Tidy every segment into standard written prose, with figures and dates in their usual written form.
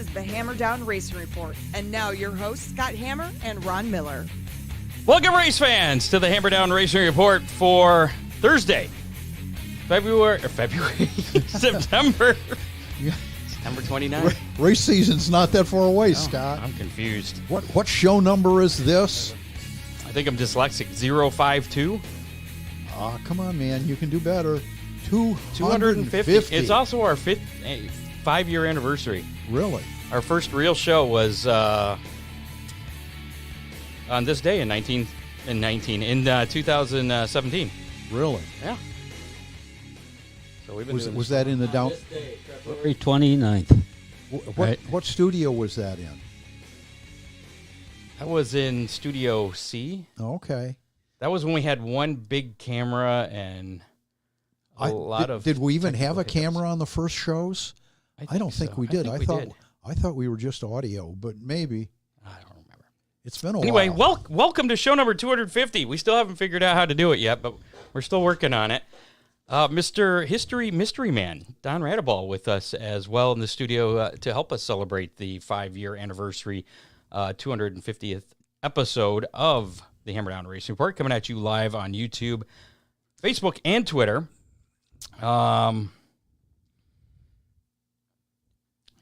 is the Hammer Down Racing Report. And now your hosts, Scott Hammer and Ron Miller. Welcome, race fans, to the Hammer Down Racing Report for Thursday, September 29th. Race season's not that far away, Scott. I'm confused. What show number is this? I think I'm dyslexic. 052. Come on, man. You can do better. 250. It's also our 5-year anniversary. Really? Our first real show was on this day in 2017. Really? Yeah. So we've been was that in the down? February 29th. What studio was that in? That was in Studio C. Okay. That was when we had one big camera and a lot of. Did we even have a camera on the first shows? I don't think we did. I thought we were just audio, but maybe. I don't remember. It's been a while. Anyway, welcome to show number 250. We still haven't figured out how to do it yet, but we're still working on it. Mr. History Mystery Man, Don Radebaugh, with us as well in the studio to help us celebrate the 5-year anniversary, 250th episode of the Hammer Down Racing Report, coming at you live on YouTube, Facebook, and Twitter.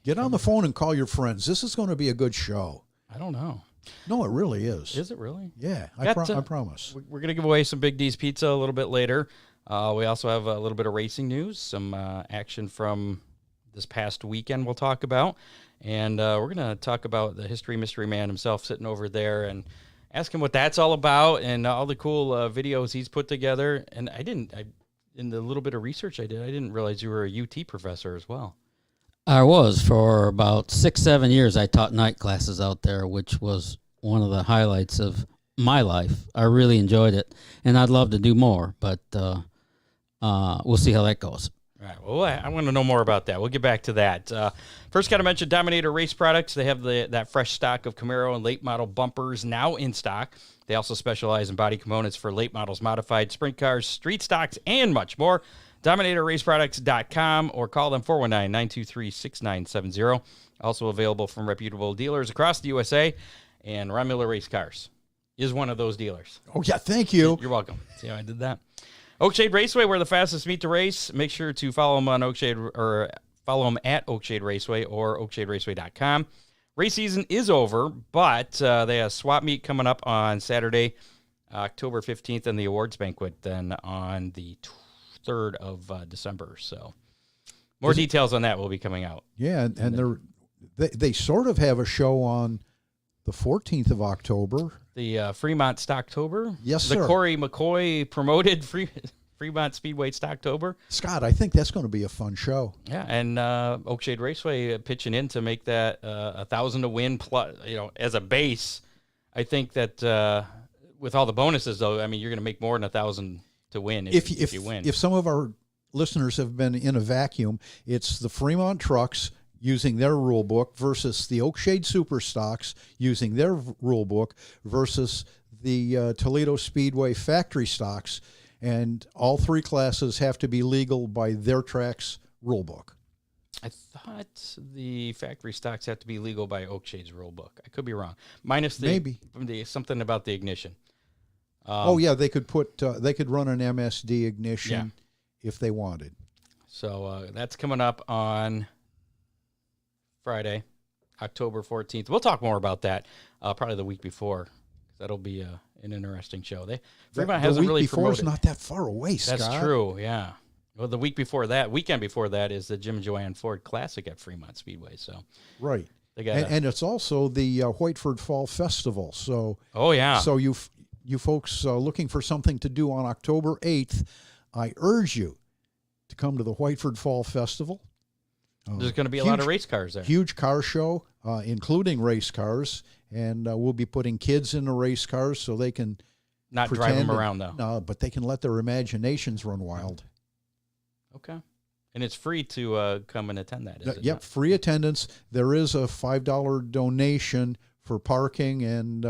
Get on the phone and call your friends. This is going to be a good show. I don't know. No, it really is. Is it really? Yeah, I promise. We're going to give away some Big D's Pizza a little bit later. We also have a little bit of racing news, some action from this past weekend we'll talk about. And we're going to talk about the History Mystery Man himself sitting over there and ask him what that's all about and all the cool videos he's put together. And in the little bit of research I did, I didn't realize you were a UT professor as well. I was for about 6-7 years. I taught night classes out there, which was one of the highlights of my life. I really enjoyed it, and I'd love to do more, but we'll see how that goes. All right. Well, I want to know more about that. We'll get back to that. First, got to mention Dominator Race Products. They have that fresh stock of Camaro and late model bumpers now in stock. They also specialize in body components for late models, modified sprint cars, street stocks, and much more. DominatorRaceProducts.com or call them 419-923-6970. Also available from reputable dealers across the USA. And Ron Miller Race Cars is one of those dealers. Oh, yeah, thank you. You're welcome. See how I did that? Oakshade Raceway, where the fastest meet to race. Make sure to follow them on Oakshade, or follow them at Oakshade Raceway or OakshadeRaceway.com. Race season is over, but they have a swap meet coming up on Saturday, October 15th, and the awards banquet then on the 3rd of December. So more details on that will be coming out. Yeah, and they sort of have a show on the 14th of October. The Fremont Stocktober? Yes, sir. The Corey McCoy promoted Fremont Speedway Stocktober. Scott, I think that's going to be a fun show. Yeah, and Oakshade Raceway pitching in to make that 1,000 to win plus, as a base. I think that with all the bonuses, though, I mean, you're going to make more than 1,000 to win if you win. If some of our listeners have been in a vacuum, it's the Fremont trucks using their rule book versus the Oakshade Super Stocks using their rule book versus the Toledo Speedway factory stocks. And all three classes have to be legal by their track's rule book. I thought the factory stocks have to be legal by Oakshade's rule book. I could be wrong. Minus something about the ignition. They could they could run an MSD ignition if they wanted. So that's coming up on Friday, October 14th. We'll talk more about that probably the week before. That'll be an interesting show. Fremont hasn't really promoted. The week before is not that far away, Scott. That's true, yeah. Well, the weekend before that is the Jim and Joanne Ford Classic at Fremont Speedway. So right, and it's also the Whiteford Fall Festival. So so you folks looking for something to do on October 8th, I urge you to come to the Whiteford Fall Festival. There's going to be a lot of race cars there. Huge car show, including race cars, and we'll be putting kids in the race cars so they can not drive them around, though. No, but they can let their imaginations run wild. Okay. And it's free to come and attend that, is it? Yep, free attendance. There is a $5 donation for parking, and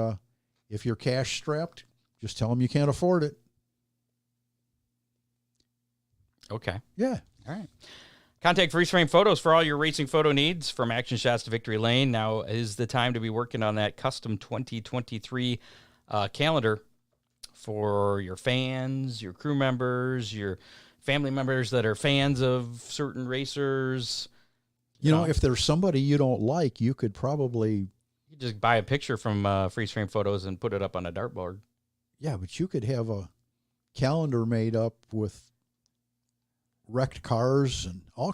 if you're cash strapped, just tell them you can't afford it. Okay. Yeah. All right. Contact Freeze Frame Photos for all your racing photo needs, from action shots to victory lane. Now is the time to be working on that custom 2023 calendar for your fans, your crew members, your family members that are fans of certain racers. You know, if there's somebody you don't like, you could probably... You just buy a picture from Freeze Frame Photos and put it up on a dartboard. Yeah, but you could have a calendar made up with wrecked cars and all.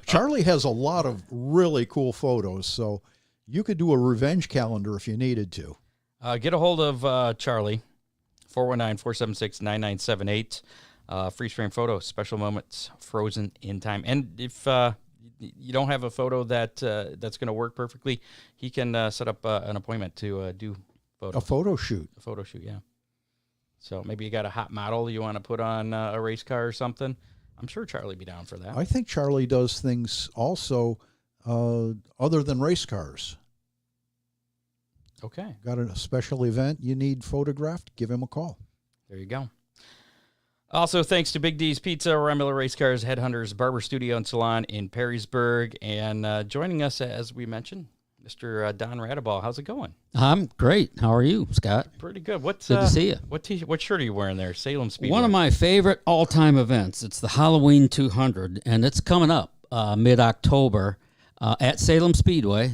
Charlie has a lot of really cool photos, so you could do a revenge calendar if you needed to. Get a hold of Charlie, 419-476-9978. Freeze Frame Photo, special moments frozen in time. And if you don't have a photo that's going to work perfectly, he can set up an appointment to do photo. A photo shoot. A photo shoot, yeah. So maybe you got a hot model you want to put on a race car or something. I'm sure Charlie'd be down for that. I think Charlie does things also other than race cars. Okay. Got a special event you need photographed? Give him a call. There you go. Also, thanks to Big D's Pizza, Ryan Miller Race Cars, Headhunters Barber Studio and Salon in Perrysburg. And joining us, as we mentioned, Mr. Don Radebaugh. How's it going? I'm great. How are you, Scott? Pretty good. Good to see you. What shirt are you wearing there? Salem Speedway. One of my favorite all-time events. It's the Halloween 200, and it's coming up mid-October at Salem Speedway.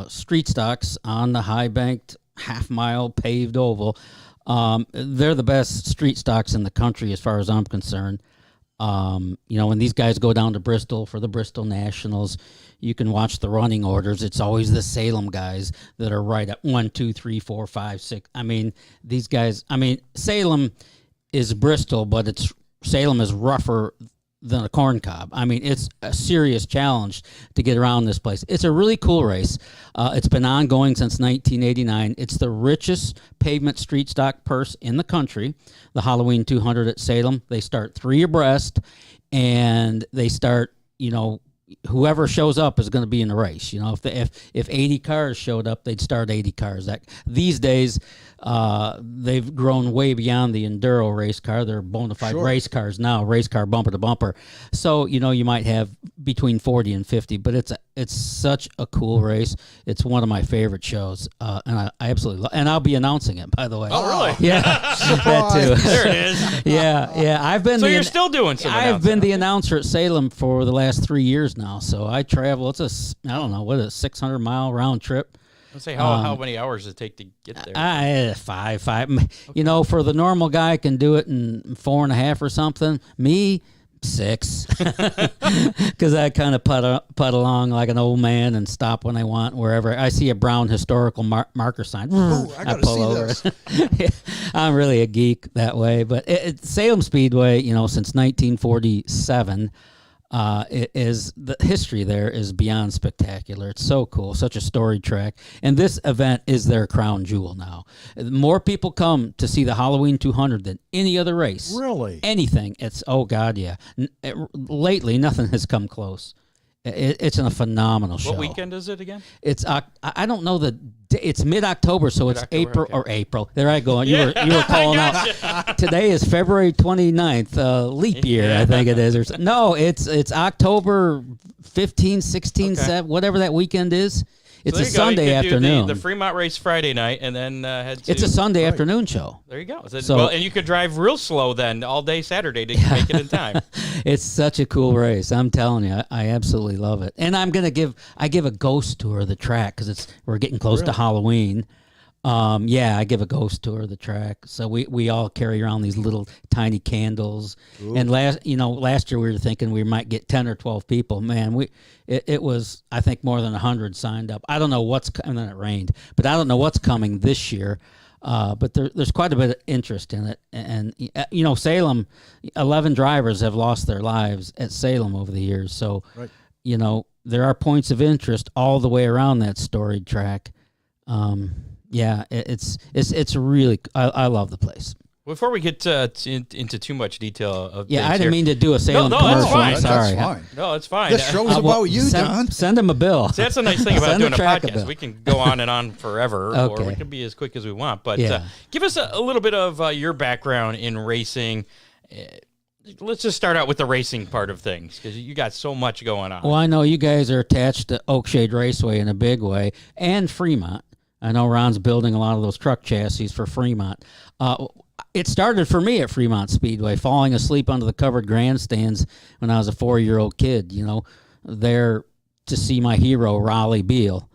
Street stocks on the high-banked half-mile paved oval. They're the best street stocks in the country as far as I'm concerned. When these guys go down to Bristol for the Bristol Nationals, you can watch the running orders. It's always the Salem guys that are right at 1, 2, 3, 4, 5, 6. I mean, these guys. I mean, Salem is Bristol, but Salem is rougher than a corn cob. I mean, it's a serious challenge to get around this place. It's a really cool race. It's been ongoing since 1989. It's the richest pavement street stock purse in the country, the Halloween 200 at Salem. They start 3 abreast, and they start, whoever shows up is going to be in the race. If 80 cars showed up, they'd start 80 cars. These days, they've grown way beyond the enduro race car. They're bona fide race cars now, race car bumper to bumper. So you might have between 40 and 50, but it's such a cool race. It's one of my favorite shows, and I absolutely love. And I'll be announcing it, by the way. Oh, really? Yeah, that too. There it is. Yeah. I've been. So you're still doing some. I've been the announcer at Salem for the last 3 years now. So I travel. It's a 600-mile round trip. Let's say how many hours does it take to get there? 5. Okay. For the normal guy can do it in 4.5 or something. Me, 6, because I kind of put along like an old man and stop when I want wherever I see a brown historical marker sign. Ooh, I gotta pull over. This. I'm really a geek that way, but Salem Speedway, since 1947. The history there is beyond spectacular. It's so cool, such a storied track. And this event is their crown jewel now. More people come to see the Halloween 200 than any other race. Really? Anything. Oh, God, yeah. Lately, nothing has come close. It's a phenomenal show. What weekend is it again? It's I don't know it's mid-October, so it's April or April. There I go. You were calling out. Today is February 29th, leap year, I think it is. No, it's October 15, 16, 7, whatever that weekend is. It's a Sunday afternoon. The Fremont race Friday night, and then head to... It's a Sunday afternoon show. There you go. And you could drive real slow then all day Saturday to make it in time. It's such a cool race. I'm telling you, I absolutely love it. And I give a ghost tour of the track because we're getting close to Halloween. I give a ghost tour of the track. So we all carry around these little tiny candles. Ooh. And last year we were thinking we might get 10 or 12 people. Man, it was, I think, more than 100 signed up. I don't know and then it rained, but I don't know what's coming this year. But there's quite a bit of interest in it. And Salem, 11 drivers have lost their lives at Salem over the years. So, there are points of interest all the way around that storied track. It's really. I love the place. Before we get into too much detail, I didn't mean to do a Salem commercial. That's fine. I'm sorry. That's fine. No, it's fine. This show's about you, Don. Send him a bill. See, that's a nice thing about doing a podcast. Bill. We can go on and on forever, okay. Or we can be as quick as we want. But give us a little bit of your background in racing. let's just start out with the racing part of things because you got so much going on. Well, I know you guys are attached to Oakshade Raceway in a big way, and Fremont. I know Ron's building a lot of those truck chassis for Fremont. It started for me at Fremont Speedway, falling asleep under the covered grandstands when I was a 4-year-old kid, there to see my hero, Raleigh Beal.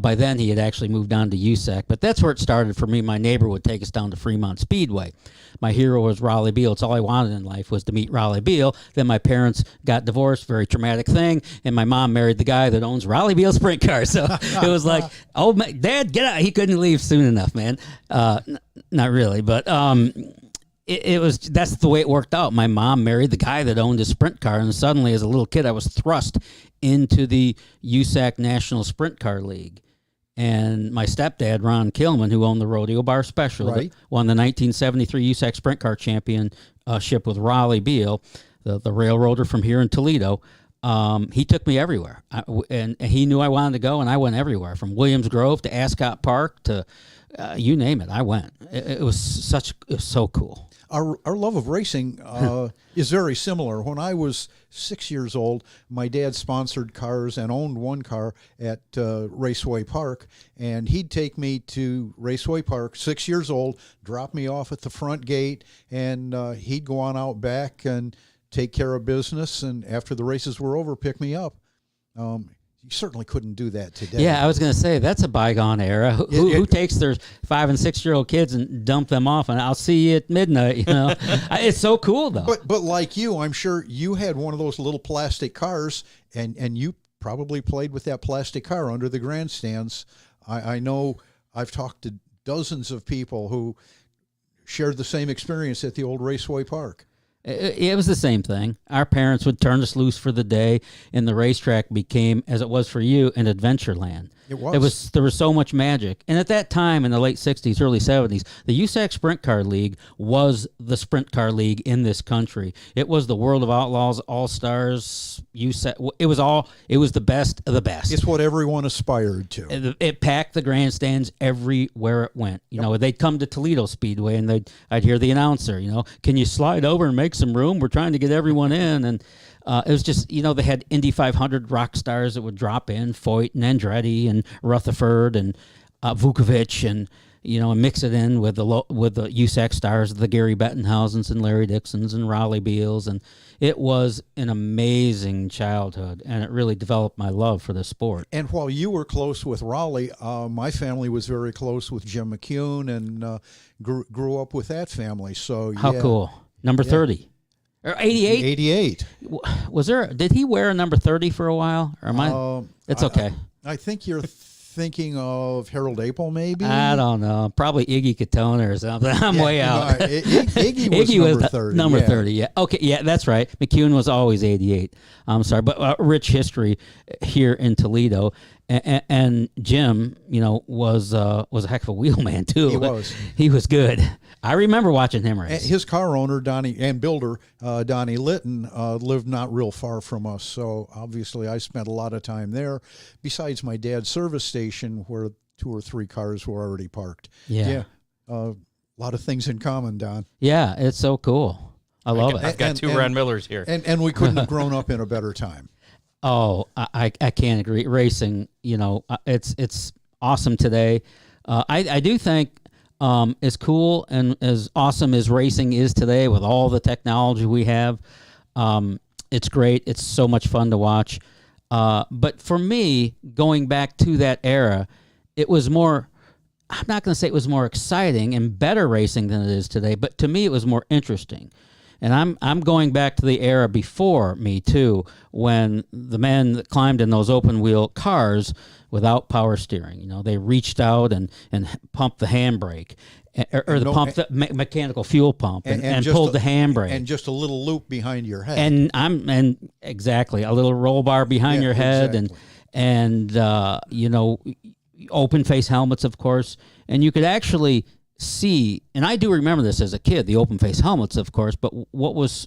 By then, he had actually moved on to USAC, but that's where it started for me. My neighbor would take us down to Fremont Speedway. My hero was Raleigh Beal. It's all I wanted in life was to meet Raleigh Beal. Then my parents got divorced, very traumatic thing, and my mom married the guy that owns Raleigh Beal Sprint Cars. So it was like, oh, Dad, get out. He couldn't leave soon enough, man. Not really, but that's the way it worked out. My mom married the guy that owned a sprint car, and suddenly, as a little kid, I was thrust into the USAC National Sprint Car League. And my stepdad, Ron Kilman, who owned the Rodeo Bar Special, Right. won the 1973 USAC Sprint Car Championship with Raleigh Beal, the railroader from here in Toledo. He took me everywhere, and he knew I wanted to go, and I went everywhere, from Williams Grove to Ascot Park to you name it. I went. It was so cool. Our love of racing is very similar. When I was 6 years old, my dad sponsored cars and owned one car at Raceway Park, and he'd take me to Raceway Park, 6 years old, drop me off at the front gate, and he'd go on out back and take care of business, and after the races were over, pick me up. You certainly couldn't do that today. Yeah, I was going to say, that's a bygone era. Who takes their 5 and 6 year old kids and dump them off, and I'll see you at midnight, It's so cool, though. But like you, I'm sure you had one of those little plastic cars, and you probably played with that plastic car under the grandstands. I know I've talked to dozens of people who shared the same experience at the old Raceway Park. It was the same thing. Our parents would turn us loose for the day, and the racetrack became, as it was for you, an adventure land. It was. There was so much magic. And at that time, in the late 60s, early 70s, the USAC Sprint Car League was the sprint car league in this country. It was the World of Outlaws, All-Stars, USAC. It was the best of the best. It's what everyone aspired to. It packed the grandstands everywhere it went. They'd come to Toledo Speedway, and I'd hear the announcer, can you slide over and make some room? We're trying to get everyone in. And it was just, they had Indy 500 rock stars that would drop in, Foyt and Andretti and Rutherford and Vukovic, and mix it in with the USAC stars, the Gary Bettenhausens and Larry Dixons and Raleigh Beals, and it was an amazing childhood, and it really developed my love for the sport. And while you were close with Raleigh, my family was very close with Jim McCune, and grew up with that family. So how cool! Number 30. Or 88? 88. Was there? Did he wear a number 30 for a while? Or am I? It's okay. I think you're thinking of Harold Apel, maybe. I don't know. Probably Iggy Katona or something. I'm way out. No, Iggy was number 30. Number 30. Yeah. Okay. Yeah, that's right. McCune was always 88. I'm sorry, but rich history here in Toledo. And Jim, was a heck of a wheelman too. He was. He was good. I remember watching him race. His car owner, Donnie, and builder, Donnie Litton, lived not real far from us. So obviously I spent a lot of time there, besides my dad's service station where 2 or 3 cars were already parked. Yeah. A lot of things in common, Don. Yeah, it's so cool. I love it. I've got 2 Ron Millers here. And we couldn't have grown up in a better time. Oh, I can't agree. Racing, it's awesome today. I do think as cool and as awesome as racing is today with all the technology we have, it's great. It's so much fun to watch. But for me, going back to that era, it was more, I'm not going to say it was more exciting and better racing than it is today, but to me it was more interesting. And I'm going back to the era before me too, when the men that climbed in those open wheel cars without power steering, they reached out and pumped the handbrake, pumped the mechanical fuel pump and pulled the handbrake, and just a little loop behind your head, and exactly a little roll bar behind your head, exactly. and open face helmets, of course, and you could actually see, and I do remember this as a kid, the open face helmets, of course, but what was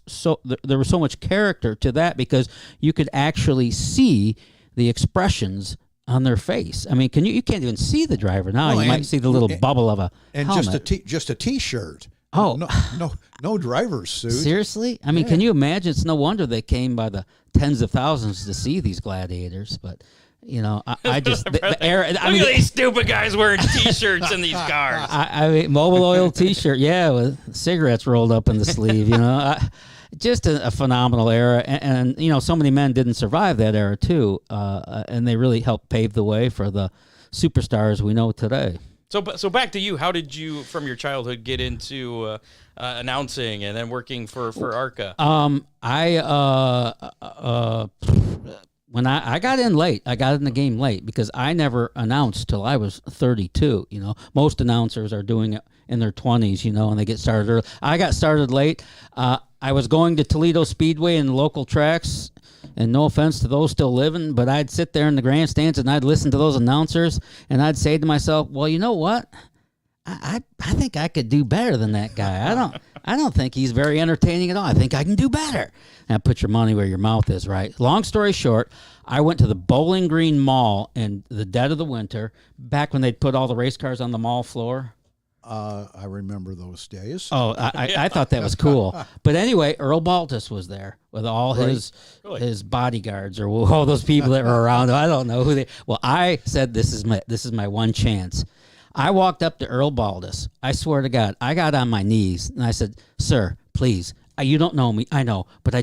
there was so much character to that because you could actually see the expressions on their face. I mean, you can't even see the driver now. You might see the little bubble of a helmet. Just a t-shirt. Oh, no driver's suit. seriously? I mean, can you imagine? It's no wonder they came by the tens of thousands to see these gladiators. But you know, I just the era. I mean, Look at these stupid guys wearing T-shirts in these cars. I mean, Mobile Oil T-shirt, yeah, with cigarettes rolled up in the sleeve. You know, just a phenomenal era, and you know, so many men didn't survive that era too, and they really helped pave the way for the superstars we know today. So back to you. How did you, from your childhood, get into announcing and then working for ARCA? When I got in late, I got in the game late because I never announced till I was 32. You know, most announcers are doing it in their 20s, you know, and they get started early. I got started late. I was going to Toledo Speedway and local tracks, and no offense to those still living, but I'd sit there in the grandstands and I'd listen to those announcers, and I'd say to myself, well, you know what? I think I could do better than that guy. I don't think he's very entertaining at all. I think I can do better. Now put your money where your mouth is, right? Long story short, I went to the Bowling Green Mall in the dead of the winter, back when they'd put all the race cars on the mall floor. I remember those days. Oh, I thought that was cool. But anyway, Earl Baltus was there with all his bodyguards or all those people that were around. I don't know who they. Well, I said this is my one chance. I walked up to Earl Baltus. I swear to God, I got on my knees and I said, "Sir, please. You don't know me, I know, but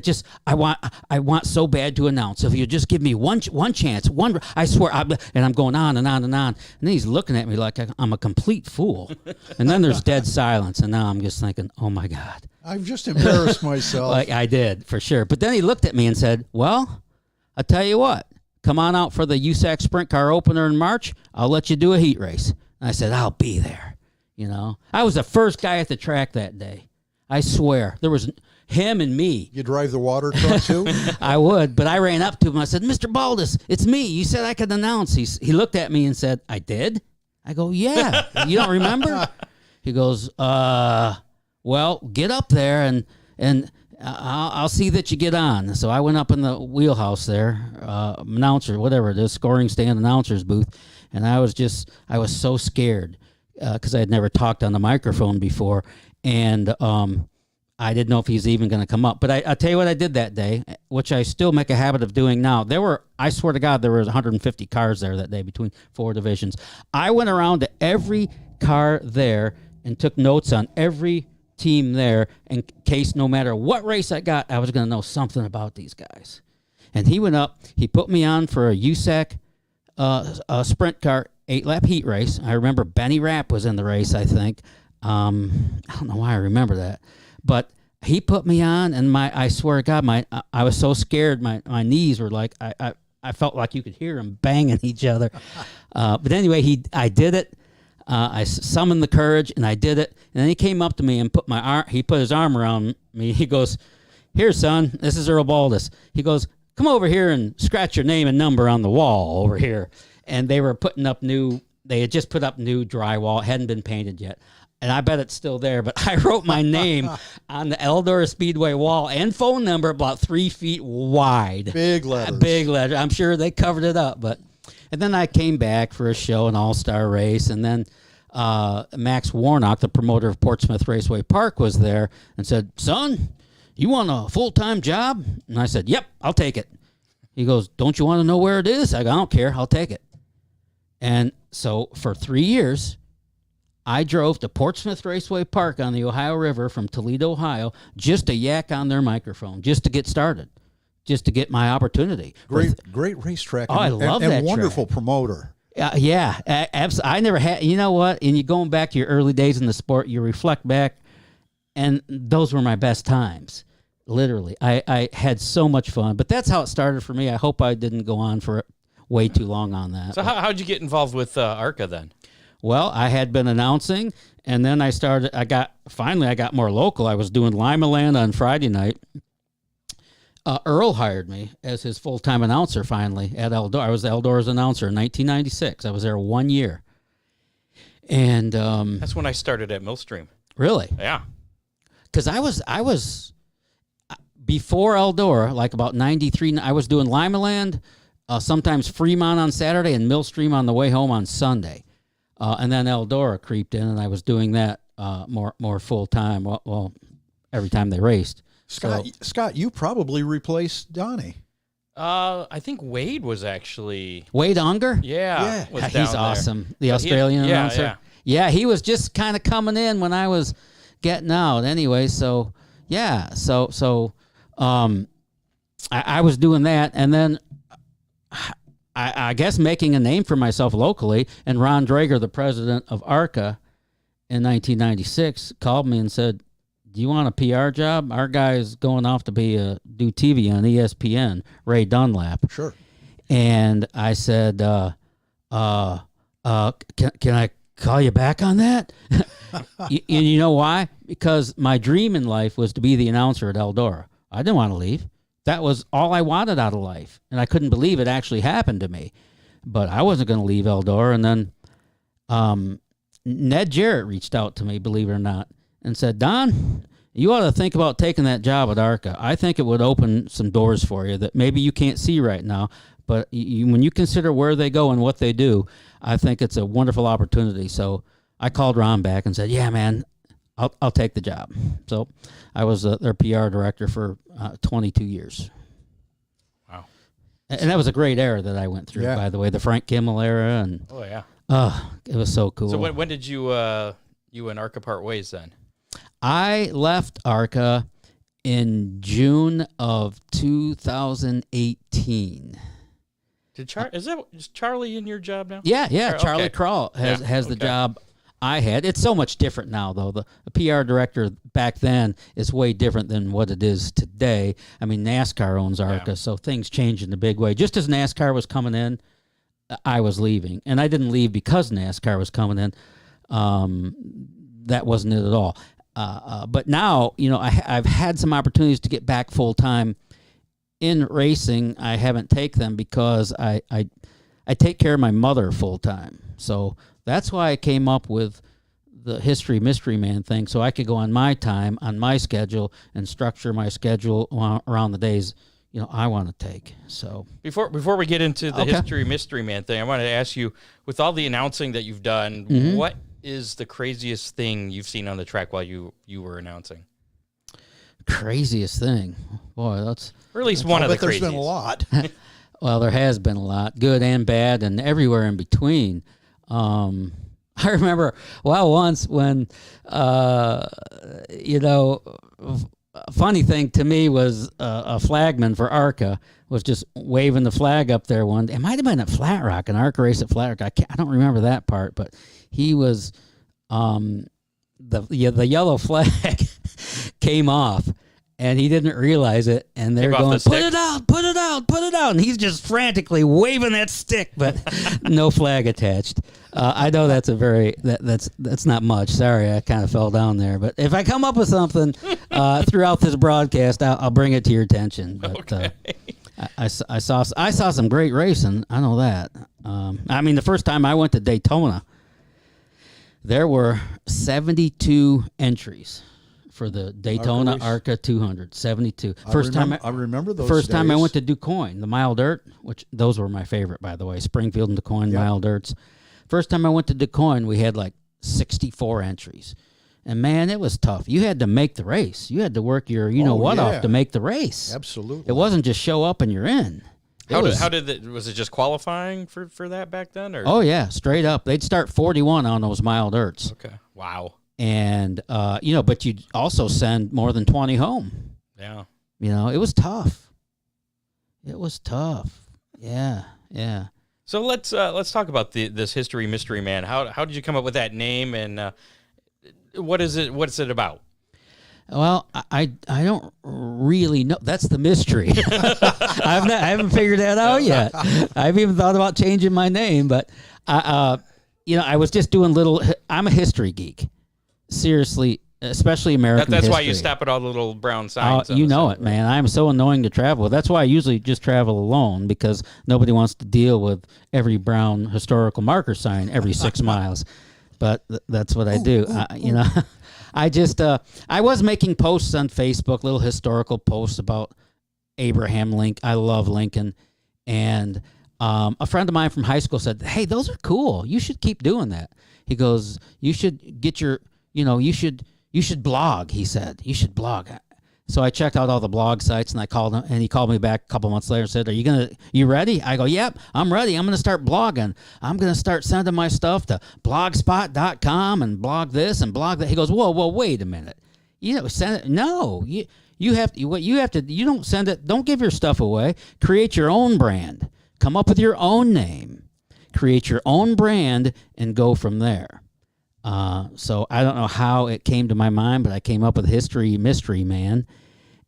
I want so bad to announce. If you just give me one chance, I swear." And I'm going on and on and on, and then he's looking at me like I'm a complete fool. And then there's dead silence, and now I'm just thinking, oh my God, I've just embarrassed myself. Like I did for sure. But then he looked at me and said, "Well, I'll tell you what. Come on out for the USAC Sprint Car opener in March. I'll let you do a heat race." And I said, "I'll be there." You know, I was the first guy at the track that day. I swear. There was him and me. You drive the water truck too? I would, but I ran up to him. I said, "Mr. Baltus, it's me. You said I could announce." He looked at me and said, "I did?" I go, "Yeah." "You don't remember?" He goes, "Well, get up there and I'll see that you get on." So I went up in the wheelhouse there, announcer, whatever it is, scoring stand announcer's booth, and I was so scared because I had never talked on the microphone before. And I didn't know if he's even going to come up. But I'll tell you what I did that day, which I still make a habit of doing now. I swear to God, there were 150 cars there that day between 4 divisions. I went around to every car there and took notes on every team there in case no matter what race I got, I was going to know something about these guys. And he went up. He put me on for a USAC sprint car 8-lap heat race. I remember Benny Rapp was in the race, I think. I don't know why I remember that, but he put me on, and I swear to God, I was so scared. My knees were like, I felt like you could hear them banging each other. But anyway, I did it. I summoned the courage, and I did it. And then he came up to me and he put his arm around me. He goes, "Here, son, this is Earl Baltus." He goes, "Come over here and scratch your name and number on the wall over here." And they were they had just put up new drywall. It hadn't been painted yet. And I bet it's still there, but I wrote my name on the Eldora Speedway wall and phone number about 3 feet wide. Big letters. Big letters. I'm sure they covered it up. And then I came back for a show, an all-star race, and then Max Warnock, the promoter of Portsmouth Raceway Park, was there and said, "Son, you want a full-time job?" And I said, "Yep, I'll take it." He goes, "Don't you want to know where it is?" I go, "I don't care. I'll take it." And so for 3 years, I drove to Portsmouth Raceway Park on the Ohio River from Toledo, Ohio, just to yak on their microphone, just to get started, just to get my opportunity. Great racetrack. Oh, I love that and wonderful track. Promoter. Yeah, absolutely. I never had, you know what, and you going back to your early days in the sport, you reflect back, and those were my best times, literally. I had so much fun, but that's how it started for me. I hope I didn't go on for way too long on that. So how'd you get involved with ARCA then? Well, I had been announcing, and then I got more local. I was doing Limaland on Friday night. Earl hired me as his full-time announcer finally at Eldora. I was Eldora's announcer in 1996. I was there 1 year. And that's when I started at Millstream. Really? Yeah. Because I was before Eldora, like about 93, I was doing Limaland, sometimes Fremont on Saturday and Millstream on the way home on Sunday. And then Eldora creeped in, and I was doing that more full time. Well, every time they raced. Scott, you probably replaced Donnie. I think Wade was actually Wade Unger. Yeah, was he's down there. awesome. The Australian announcer. Yeah, he was just kind of coming in when I was getting out. Anyway, so yeah, I was doing that, and then I guess making a name for myself locally. And Ron Drager, the president of ARCA, in 1996, called me and said, "Do you want a PR job? Our guy's going off to do TV on ESPN, Ray Dunlap." Sure. And I said, "Can I call you back on that?" You know why? Because my dream in life was to be the announcer at Eldora. I didn't want to leave. That was all I wanted out of life, and I couldn't believe it actually happened to me. But I wasn't going to leave Eldora. And then Ned Jarrett reached out to me, believe it or not, and said, "Don, you ought to think about taking that job at ARCA. I think it would open some doors for you that maybe you can't see right now. But when you consider where they go and what they do, I think it's a wonderful opportunity." So I called Ron back and said, "Yeah, man, I'll take the job." So I was their PR director for 22 years. Wow. And that was a great era that I went through, by the way, the Frank Kimmel era. And oh, yeah. It was so cool. So when did you and ARCA part ways then? I left ARCA in June of 2018. Is Charlie in your job now? Yeah. Charlie okay. Krall has the job I had. It's so much different now, though. The PR director back then is way different than what it is today. I mean, NASCAR owns ARCA, so things changed in a big way. Just as NASCAR was coming in, I was leaving. And I didn't leave because NASCAR was coming in. That wasn't it at all. But now, I've had some opportunities to get back full-time in racing. I haven't taken them because I take care of my mother full-time. So that's why I came up with the History Mystery Man thing, so I could go on my time, on my schedule, and structure my schedule around the days I want to take. So before we get into the History Mystery Man thing, I wanted to ask you, with all the announcing that you've done, what is the craziest thing you've seen on the track while you were announcing? Craziest thing, boy, that's or at least one of the craziest. There's been a lot. Well, there has been a lot, good and bad, and everywhere in between. I remember, once when, funny thing to me was a flagman for ARCA was just waving the flag up there one day. It might have been at Flat Rock, an ARCA race at Flat Rock. I don't remember that part, but he was, the yellow flag came off. And he didn't realize it, and they're going, "Put it out, put it out, put it out!" And he's just frantically waving that stick, but no flag attached. I know that's that's not much. Sorry, I kind of fell down there. But if I come up with something throughout this broadcast, I'll bring it to your attention. But I saw some great racing. I know that. I mean, the first time I went to Daytona, there were 72 entries for the Daytona ARCA 200, 72. I remember those First time I days. went to DuQuoin, the mile dirt, which those were my favorite, by the way, Springfield and DuQuoin mile dirts. First time I went to DuQuoin, we had like 64 entries. And, man, it was tough. You had to make the race. You had to work your off to make the race. Absolutely. It wasn't just show up and you're in. Was it just qualifying for that back then? Or? Oh, yeah, straight up. They'd start 41 on those mile dirts. Okay. Wow. And, but you'd also send more than 20 home. Yeah. It was tough. It was tough. Yeah. So let's talk about this History Mystery Man. How did you come up with that name, and what is it? What's it about? Well, I don't really know. That's the mystery. I haven't figured that out yet. I've even thought about changing my name, but I was just doing I'm a history geek. Seriously, especially American That's history. why you stop at all the little brown signs. You know it, man. I'm so annoying to travel with. That's why I usually just travel alone, because nobody wants to deal with every brown historical marker sign every 6 miles. But that's what I do. I just I was making posts on Facebook, little historical posts about Abraham Lincoln. I love Lincoln. And a friend of mine from high school said, "Hey, those are cool. You should keep doing that." He goes, "You should get your you should blog. He said, you should blog. So I checked out all the blog sites, and I called him, and he called me back a couple months later and said, you ready? I go, yep, I'm ready. I'm going to start blogging. I'm going to start sending my stuff to blogspot.com and blog this and blog that. He goes, whoa, wait a minute. Send it. No, you have to, you don't send it. Don't give your stuff away. Create your own brand. Come up with your own name. Create your own brand and go from there. So I don't know how it came to my mind, but I came up with History Mystery Man,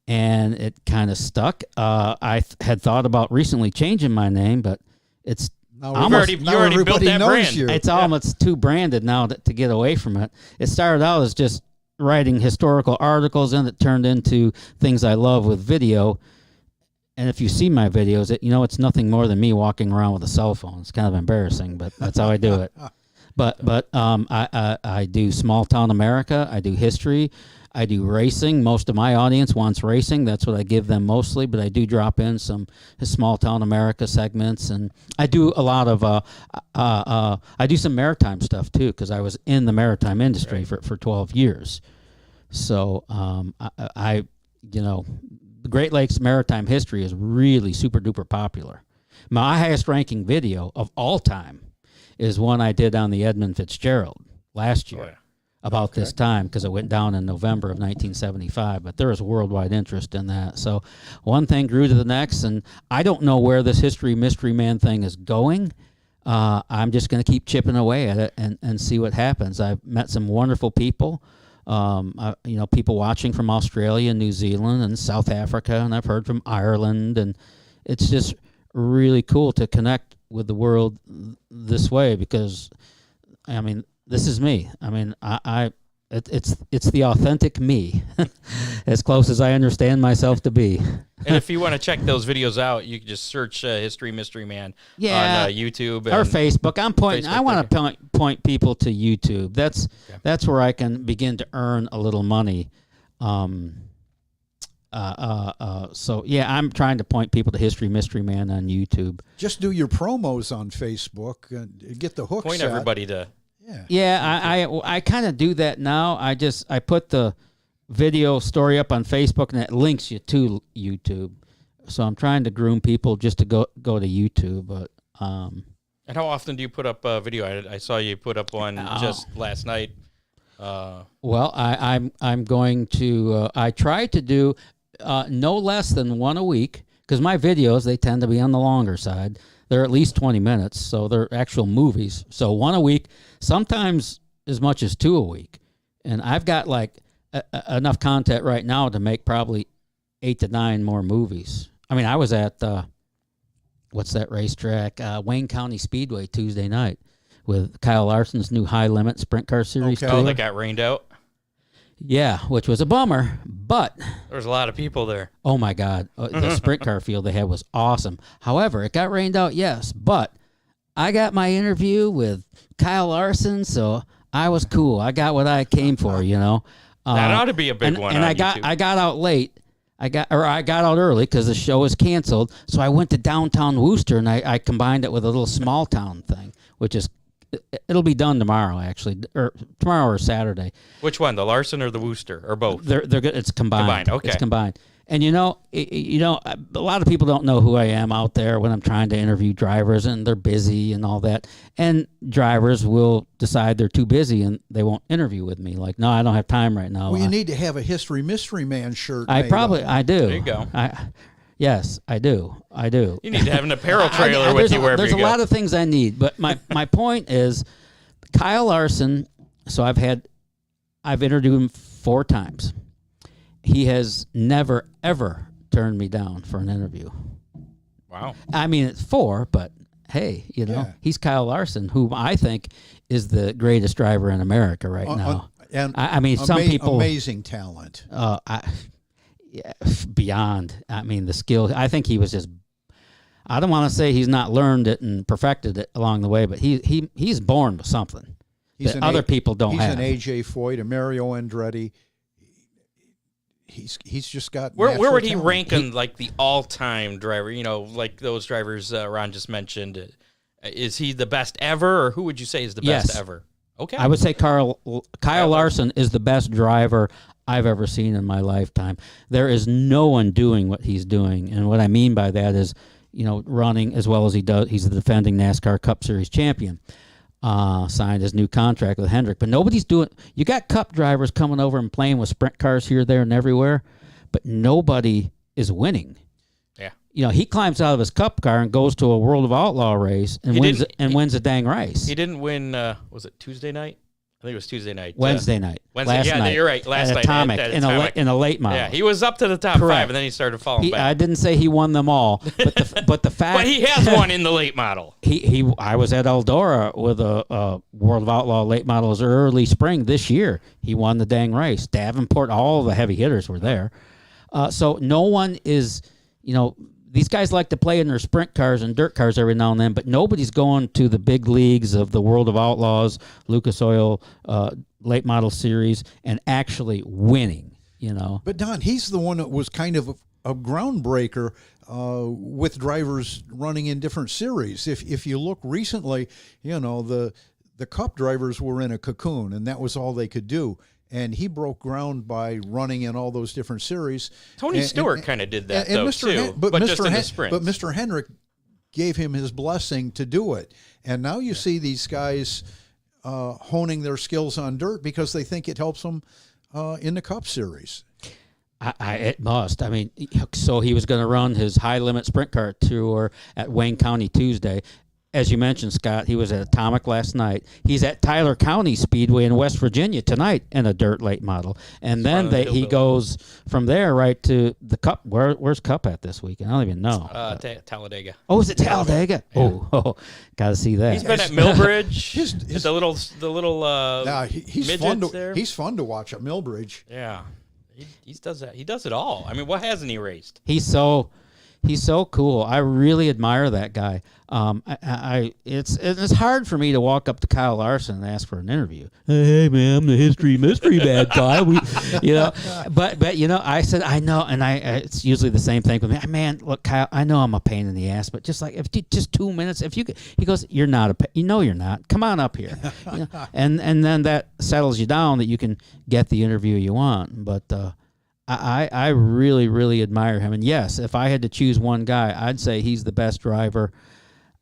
and it kind of stuck. I had thought about recently changing my name, but it's you already built that brand. It's almost too branded now to get away from it. It started out as just writing historical articles, and it turned into things I love with video. And if you see my videos, it's nothing more than me walking around with a cell phone. It's kind of embarrassing, but that's how I do it. But I do small town America. I do history. I do racing. Most of my audience wants racing. That's what I give them mostly. But I do drop in some small town America segments, and I do a lot of I do some maritime stuff too, because I was in the maritime industry for 12 years. So I the Great Lakes maritime history is really super duper popular. My highest ranking video of all time is one I did on the Edmund Fitzgerald last year about this time, because it went down in November of 1975. But there is worldwide interest in that. So one thing grew to the next, and I don't know where this History Mystery Man thing is going. I'm just going to keep chipping away at it and see what happens. I've met some wonderful people. People watching from Australia, New Zealand, and South Africa, and I've heard from Ireland, and it's just really cool to connect with the world this way, because this is me. It's the authentic me, as close as I understand myself to be. And if you want to check those videos out, you can just search History Mystery Man on YouTube or Facebook. I want to point people to YouTube. That's where I can begin to earn a little money. I'm trying to point people to History Mystery Man on YouTube. Just do your promos on Facebook and get the hook. Point set. Everybody to. Yeah, I kind of do that now. I put the video story up on Facebook, and it links you to YouTube. So I'm trying to groom people just to go to YouTube. But and how often do you put up a video? I saw you put up one just last night. Well, I'm going to. I try to do no less than one a week, because my videos, they tend to be on the longer side. They're at least 20 minutes, so they're actual movies. So one a week, sometimes as much as two a week. And I've got enough content right now to make probably 8 to 9 more movies. I was at, what's that racetrack? Wayne County Speedway Tuesday night with Kyle Larson's new High Limit Sprint Car Series tour. Oh, that got rained out? Yeah, which was a bummer, but there was a lot of people there. Oh my God, the sprint car field they had was awesome. However, it got rained out, yes, but I got my interview with Kyle Larson, so I was cool. I got what I came for, That ought to be a big one. And I got out late. I got out early because the show was canceled. So I went to downtown Worcester, and I combined it with a little small town thing, which is. It'll be done tomorrow, actually, or tomorrow or Saturday. Which one, the Larson or the Worcester, or both? They're good. It's combined. Okay, it's combined. And a lot of people don't know who I am out there when I'm trying to interview drivers, and they're busy and all that. And drivers will decide they're too busy and they won't interview with me. Like, no, I don't have time right now. Well, you need to have a History Mystery Man shirt. I do. There you go. Yes, I do. You need to have an apparel trailer with you wherever you go. There's a lot of things I need, but my point is, Kyle Larson. So I've interviewed him 4 times. He has never ever turned me down for an interview. Wow. It's 4, but hey, he's Kyle Larson, who I think is the greatest driver in America right now. And some people amazing talent. Beyond. The skill. I think he was just. I don't want to say he's not learned it and perfected it along the way, but he's born with something that other people don't have. He's an AJ Foyt, a Mario Andretti. He's just got. Where would he rank on the all-time driver? Like those drivers Ron just mentioned. Is he the best ever, or who would you say is the best ever? Okay. I would say Kyle Larson is the best driver I've ever seen in my lifetime. There is no one doing what he's doing, and what I mean by that is, running as well as he does. He's the defending NASCAR Cup Series champion. Signed his new contract with Hendrick, but nobody's doing. You got Cup drivers coming over and playing with sprint cars here, there, and everywhere, but nobody is winning. Yeah. He climbs out of his Cup car and goes to a World of Outlaw race and wins a dang race. He didn't win. Was it Tuesday night? I think it was Tuesday night. Wednesday night. Last night. You're right. Last at night. Atomic, at in a late model. Yeah, he was up to the top Correct. 5, and then he started falling back. I didn't say he won them all, but the fact. But he has won in the late model. I was at Eldora with a World of Outlaw late models early spring this year. He won the dang race. Davenport, all the heavy hitters were there. So no one is, these guys like to play in their sprint cars and dirt cars every now and then, but nobody's going to the big leagues of the World of Outlaws, Lucas Oil, late model series, and actually winning, But Don, he's the one that was kind of a groundbreaker with drivers running in different series. If you look recently, the Cup drivers were in a cocoon, and that was all they could do. And he broke ground by running in all those different series. Tony Stewart kind of did that, too. But just in the sprints. But Mr. Hendrick gave him his blessing to do it. And now you see these guys honing their skills on dirt because they think it helps them in the Cup Series. It must. I mean, so he was going to run his high-limit sprint car tour at Wayne County Tuesday. As you mentioned, Scott, he was at Atomic last night. He's at Tyler County Speedway in West Virginia tonight in a dirt late model. And then he goes from there right to the Cup. Where's Cup at this weekend? I don't even know. Talladega. Oh, is it Talladega? Yeah. Oh, got to see that. He's been at Millbridge. the little he's fun to there. He's fun to watch at Millbridge. Yeah, he does that. He does it all. I mean, what hasn't he raced? He's so cool. I really admire that guy. It's hard for me to walk up to Kyle Larson and ask for an interview. Hey man, I'm the history mystery bad guy. But I said I know, and it's usually the same thing with me. Man, look, Kyle, I know I'm a pain in the ass, but just like just 2 minutes, if you could, he goes, you're not you're not. Come on up here, and then that settles you down that you can get the interview you want. But I really, really admire him. And yes, if I had to choose one guy, I'd say he's the best driver.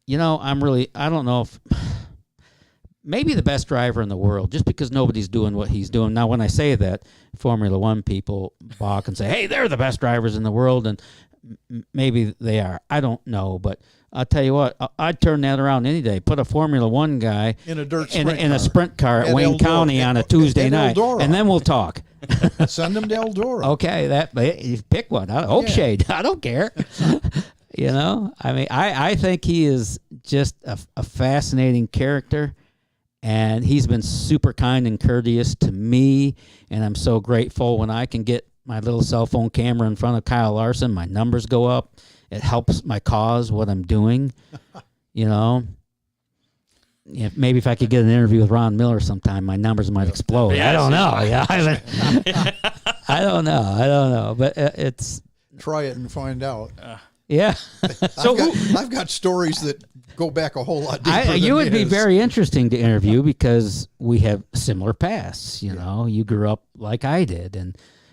I don't know if maybe the best driver in the world, just because nobody's doing what he's doing. Now, when I say that, Formula One people balk and say, hey, they're the best drivers in the world. And maybe they are. I don't know. But I'll tell you what, I'd turn that around any day. Put a Formula One guy in a sprint car at Wayne County on a Tuesday night, and then we'll talk. Send him to Eldora. Okay, pick one. Oakshade. I don't care. I mean, I think he is just a fascinating character, and he's been super kind and courteous to me, and I'm so grateful when I can get my little cell phone camera in front of Kyle Larson. My numbers go up. It helps my cause, what I'm doing, Maybe if I could get an interview with Ron Miller sometime, my numbers might explode. Yeah, I don't know. Yeah, I don't know. But it's try it and find out. Yeah. So I've got stories that go back a whole lot deeper. You would be very interesting to interview because we have similar pasts. You grew up like I did,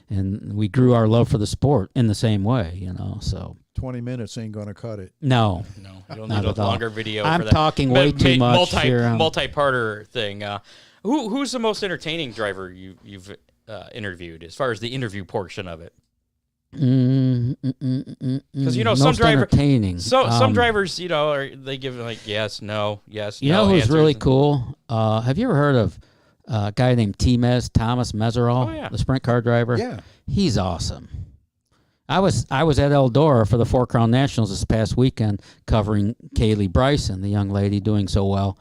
and we grew our love for the sport in the same way. So 20 minutes ain't going to cut it. No, you don't need a longer video. I'm for that. talking way too much here. Multi-parter thing. Who's the most entertaining driver you've interviewed as far as the interview portion of it? Because some drivers, they give like yes, no, yes. You know who's really cool? Have you ever heard of a guy named Thomas Meserol? Oh, yeah. The sprint car driver. Yeah, he's awesome. I was at Eldora for the Four Crown Nationals this past weekend covering Kaylee Bryson, the young lady doing so well,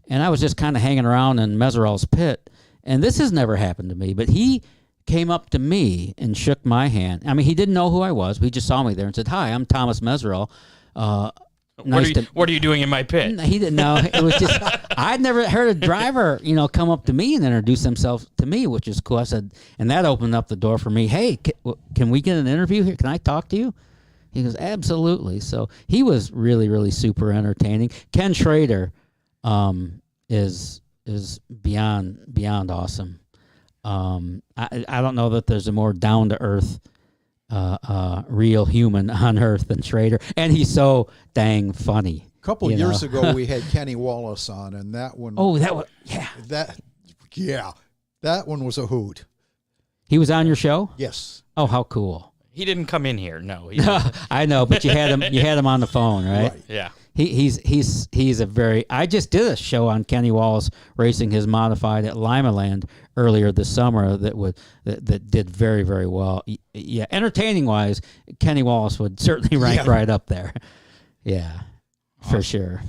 and I was just kind of hanging around in Meserol's pit, and this has never happened to me, but he came up to me and shook my hand. I mean, he didn't know who I was. He just saw me there and said, "Hi, I'm Thomas Meserol. What are you doing in my pit?" He didn't know. It was just I'd never heard a driver, come up to me and introduce himself to me, which is cool. I said, and that opened up the door for me. Hey, can we get an interview here? Can I talk to you? He goes, absolutely. So he was really, really super entertaining. Ken Schrader is is beyond awesome. I don't know that there's a more down to earth, real human on earth than Schrader, and he's so dang funny. A couple years ago, we had Kenny Wallace on, and that one. Oh, that was that one was a hoot. He was on your show? Yes. Oh, how cool! He didn't come in here. No. I know, but you had him. You had him on the phone, right? Yeah. He's a very. I just did a show on Kenny Wallace racing his modified at Limaland earlier this summer that did very, very well. Yeah, entertaining wise, Kenny Wallace would certainly rank right up there. Yeah, awesome. For sure.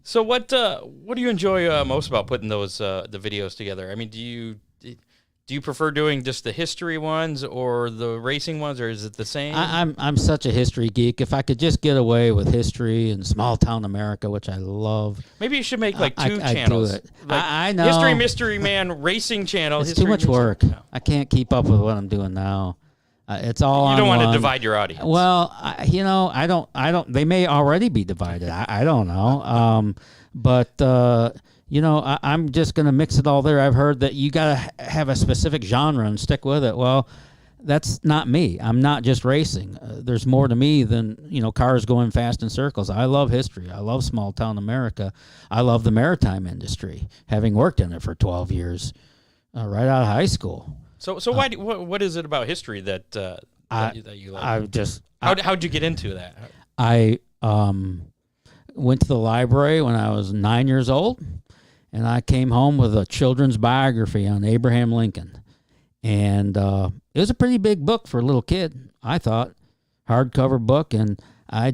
So what do you enjoy most about putting those the videos together? I mean, do you prefer doing just the history ones or the racing ones, or is it the same? I'm such a history geek. If I could just get away with history and small town America, which I love. Maybe you should make like two I channels. do it. Like I know. History Mystery Man Racing Channel. It's History too much Mystery. work. No. I can't keep up with what I'm doing now. It's all You don't on want to one. divide your audience. Well, I don't. They may already be divided. I don't know. But I'm just going to mix it all there. I've heard that you got to have a specific genre and stick with it. Well, that's not me. I'm not just racing. There's more to me than, cars going fast in circles. I love history. I love small town America. I love the maritime industry, having worked in it for 12 years, right out of high school. So why? What is it about history that you like? How'd you get into that? I went to the library when I was 9 years old, and I came home with a children's biography on Abraham Lincoln. And it was a pretty big book for a little kid, I thought, hardcover book. And I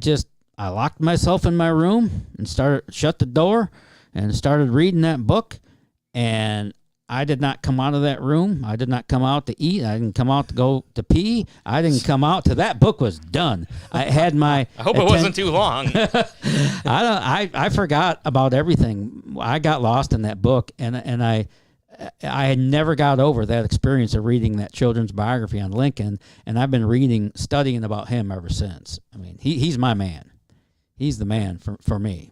locked myself in my room and shut the door and started reading that book. And I did not come out of that room. I did not come out to eat. I didn't come out to go to pee. I didn't come out till that book was done. I had my. I hope it wasn't too long. I forgot about everything. I got lost in that book, and I had never got over that experience of reading that children's biography on Lincoln, and I've been studying about him ever since. I mean, he's my man. He's the man for me.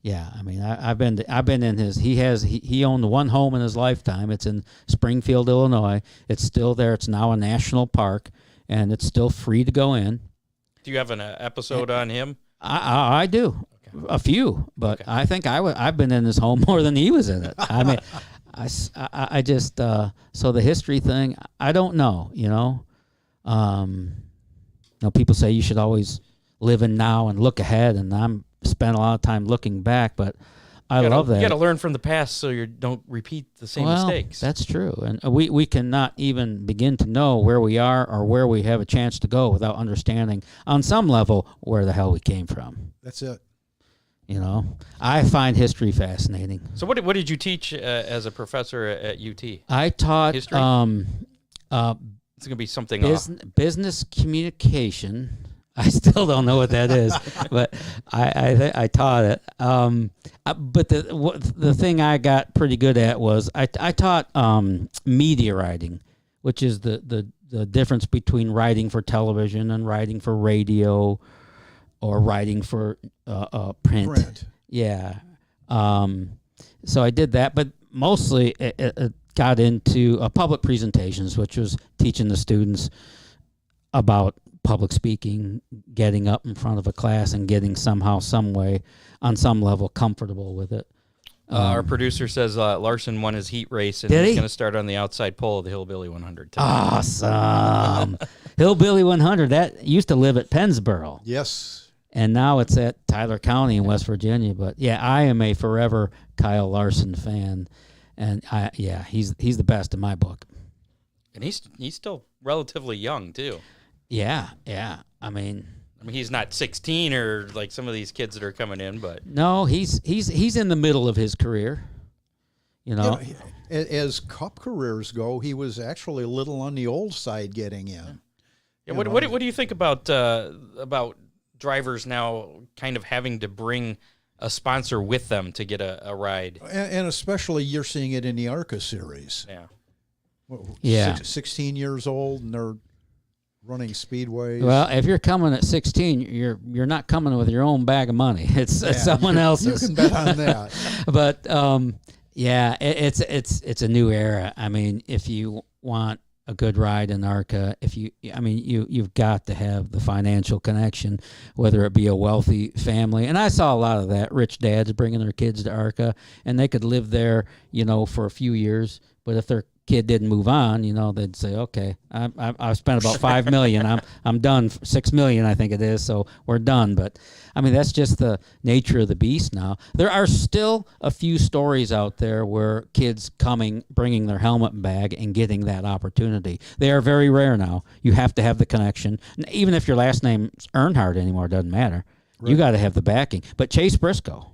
Yeah, I mean, I've been in his. He owned one home in his lifetime. It's in Springfield, Illinois. It's still there. It's now a national park, and it's still free to go in. Do you have an episode on him? I do, okay. A few, but okay. I think I've been in his home more than he was in it. I mean, I just so the history thing. I don't know. People say you should always live in now and look ahead, and I'm spent a lot of time looking back, but I love that. You got to learn from the past so you don't repeat the same mistakes. That's true, and we cannot even begin to know where we are or where we have a chance to go without understanding, on some level, where the hell we came from. That's it. I find history fascinating. So what did you teach as a professor at UT? I taught history. It's going to be something business communication. I still don't know what that is, but I taught it. But the thing I got pretty good at was I taught media writing, which is the difference between writing for television and writing for radio, or writing for print. Yeah. So I did that, but mostly it got into public presentations, which was teaching the students about public speaking, getting up in front of a class and getting somehow, some way, on some level, comfortable with it. Our producer says Larson won his heat race, and he's going to start on the outside pole of the Hillbilly 100 today. Awesome. Hillbilly 100, that used to live at Pennsboro. Yes. And now it's at Tyler County in West Virginia. But, yeah, I am a forever Kyle Larson fan. And, he's the best in my book. And he's still relatively young, too. Yeah. I mean, he's not 16 or like some of these kids that are coming in, but no, he's in the middle of his career. As cup careers go, he was actually a little on the old side getting in. Yeah. What do you think about drivers now kind of having to bring a sponsor with them to get a ride? And especially you're seeing it in the ARCA series. Yeah. 16 years old, and they're running speedways. Well, if you're coming at 16, you're not coming with your own bag of money. It's someone else's. You can bet on that. But it's a new era. I mean, if you want a good ride in ARCA, you've got to have the financial connection, whether it be a wealthy family. And I saw a lot of that, rich dads bringing their kids to ARCA, and they could live there, for a few years. But if their kid didn't move on, they'd say, okay, I've spent about $5 million. I'm done. $6 million, I think it is. So we're done. But I mean, that's just the nature of the beast now. There are still a few stories out there where kids bringing their helmet bag and getting that opportunity. They are very rare now. You have to have the connection. Even if your last name's Earnhardt anymore, it doesn't matter. Right. You got to have the backing. But Chase Briscoe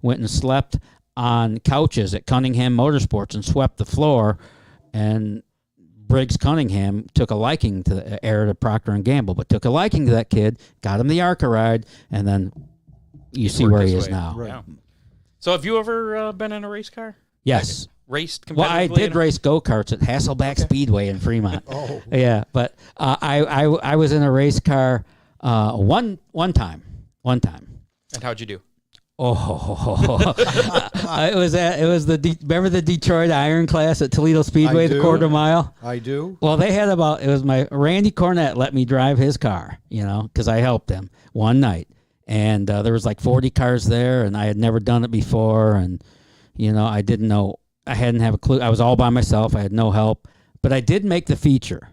went and slept on couches at Cunningham Motorsports and swept the floor, and Briggs Cunningham took a liking to the heir to Procter & Gamble, but took a liking to that kid, got him the ARCA ride, and then you see where he is now. Right. Yeah. So have you ever been in a race car? Yes. Like, raced competitively? Well, I did race go-karts at Hasselback Speedway in Fremont. Oh. Yeah, but I was in a race car one time. And how'd you do? Oh, remember the Detroit Iron Class at Toledo Speedway, the quarter mile? I do. Well, it was Randy Cornett let me drive his car, because I helped him one night. And there was like 40 cars there, and I had never done it before. And, I didn't know, I hadn't have a clue. I was all by myself. I had no help. But I did make the feature.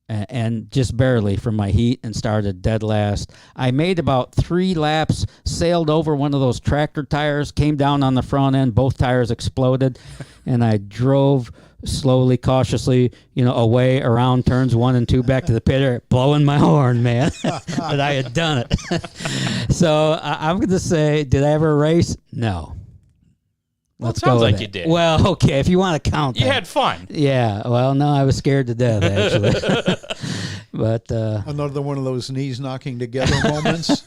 And just barely from my heat, and started dead last. I made about 3 laps, sailed over one of those tractor tires, came down on the front end, both tires exploded, and I drove slowly, cautiously, away around turns 1 and 2 back to the pit, blowing my horn, man, that I had done it. So I'm going to say, did I ever race? No. Well, it sounds like you did. Well, okay, if you want to count that. You had fun. Yeah, well, no, I was scared to death, actually. But another one of those knees knocking together moments.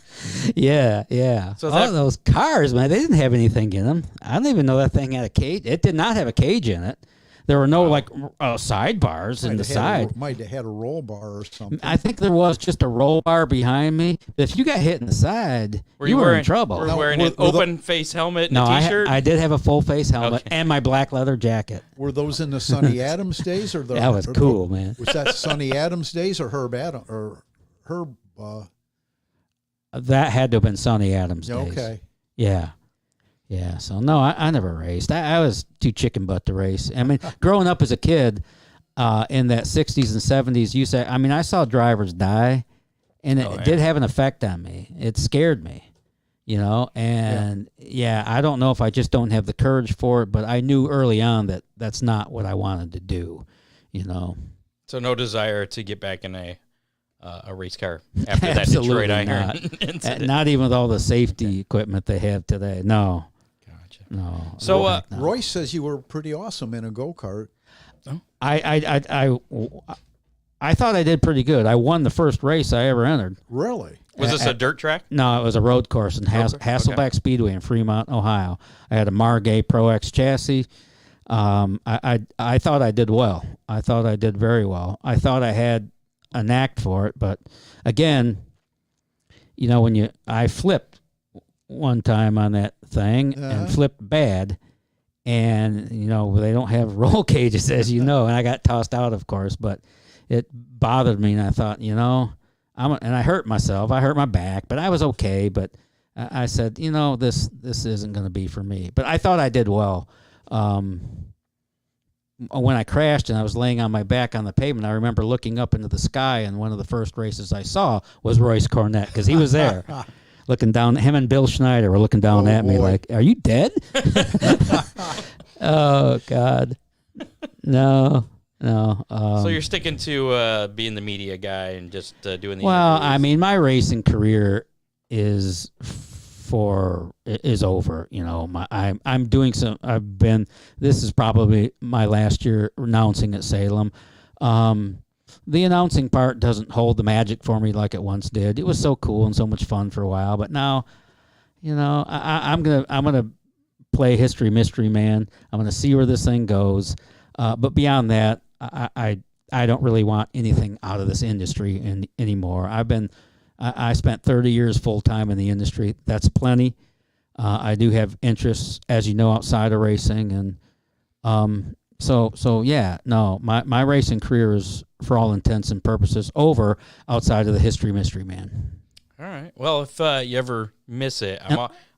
Yeah. So those cars, man, they didn't have anything in them. I don't even know that thing had a cage. It did not have a cage in it. There were no sidebars in the side. Might have had a roll bar or something. I think there was just a roll bar behind me. If you got hit in the side, you were in trouble. Were you wearing an open face helmet and a t-shirt? I did have a full face helmet and my black leather jacket. Were those in the Sonny Adams days that was cool, man. Was that Sonny Adams days or Herb Adams or Herb? That had to have been Sonny Adams days. Okay. Yeah. Yeah, so no, I never raced. I was too chicken butt to race. I mean, growing up as a kid in that 60s and 70s, I saw drivers die, and it did have an effect on me. It scared me, and I don't know if I just don't have the courage for it, but I knew early on that that's not what I wanted to do, So no desire to get back in a race car after that Detroit Iron incident? Not even with all the safety equipment they have today, no. No. So Royce says you were pretty awesome in a go-kart. I thought I did pretty good. I won the first race I ever entered. Really? Was this a dirt track? No, it was a road course in Hasselback Speedway in Fremont, Ohio. I had a Margay Pro X chassis. I thought I did well. I thought I did very well. I thought I had a knack for it, but again, I flipped one time on that thing and flipped bad, and they don't have roll cages, as and I got tossed out, of course, but it bothered me, and I thought, and I hurt myself. I hurt my back, but I was okay. But I said, this isn't going to be for me. But I thought I did well. When I crashed and I was laying on my back on the pavement, I remember looking up into the sky, and one of the first races I saw was Royce Cornett, because he was there. Looking down, him and Bill Schneider were looking down at me like, "Are you dead?" Oh God, no. So you're sticking to being the media guy and just doing the. Well, interviews. I mean, my racing career is over. I'm doing some. This is probably my last year announcing at Salem. The announcing part doesn't hold the magic for me like it once did. It was so cool and so much fun for a while, but now, I'm gonna play history mystery man. I'm gonna see where this thing goes. But beyond that, I I don't really want anything out of this industry anymore. I spent 30 years full time in the industry. That's plenty. I do have interests, as you know, outside of racing, and so yeah, no, my racing career is, for all intents and purposes, over outside of the history mystery man. All right. Well, if you ever miss it,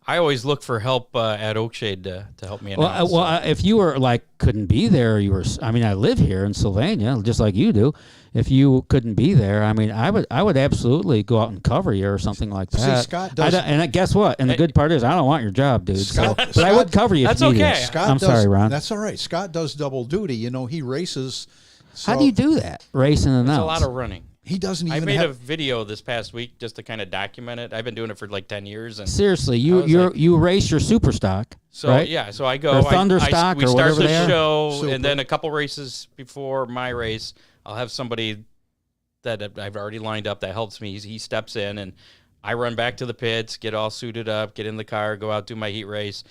I always look for help at Oakshade to help me announce. If you were couldn't be there, I live here in Sylvania, just like you do. If you couldn't be there, I would absolutely go out and cover you or something like that. See, Scott does. And guess what? And the good part is, I don't want your job, dude. Scott, but I would cover you. That's if needed. okay. Scott sorry, Ron. That's all right. Scott does double duty. He races. So How do you do that? Racing and It's announce. a lot of running. He doesn't I even made have. a video this past week just to kind of document it. I've been doing it for like 10 years. And Seriously, was you race your super stock, so, right? yeah, so I go. Or Thunder stock we or start whatever the they are. show, Super. and then a couple races before my race, I'll have somebody that I've already lined up that helps me. He steps in, and I run back to the pits, get all suited up, get in the car, go out, do my heat race,